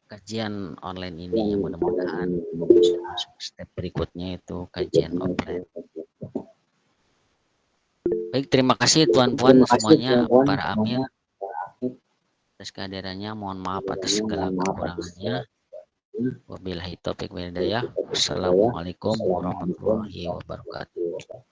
kajian online ini, yang mudah-mudahan bisa masuk step berikutnya, itu kajian offline. Baik, terima kasih tuan-puan semuanya, para amir atas kehadirannya. Mohon maaf atas segala kekurangannya. Wabillahi taufiq wal hidayah. Wassalamualaikum warahmatullahi wabarakatuh.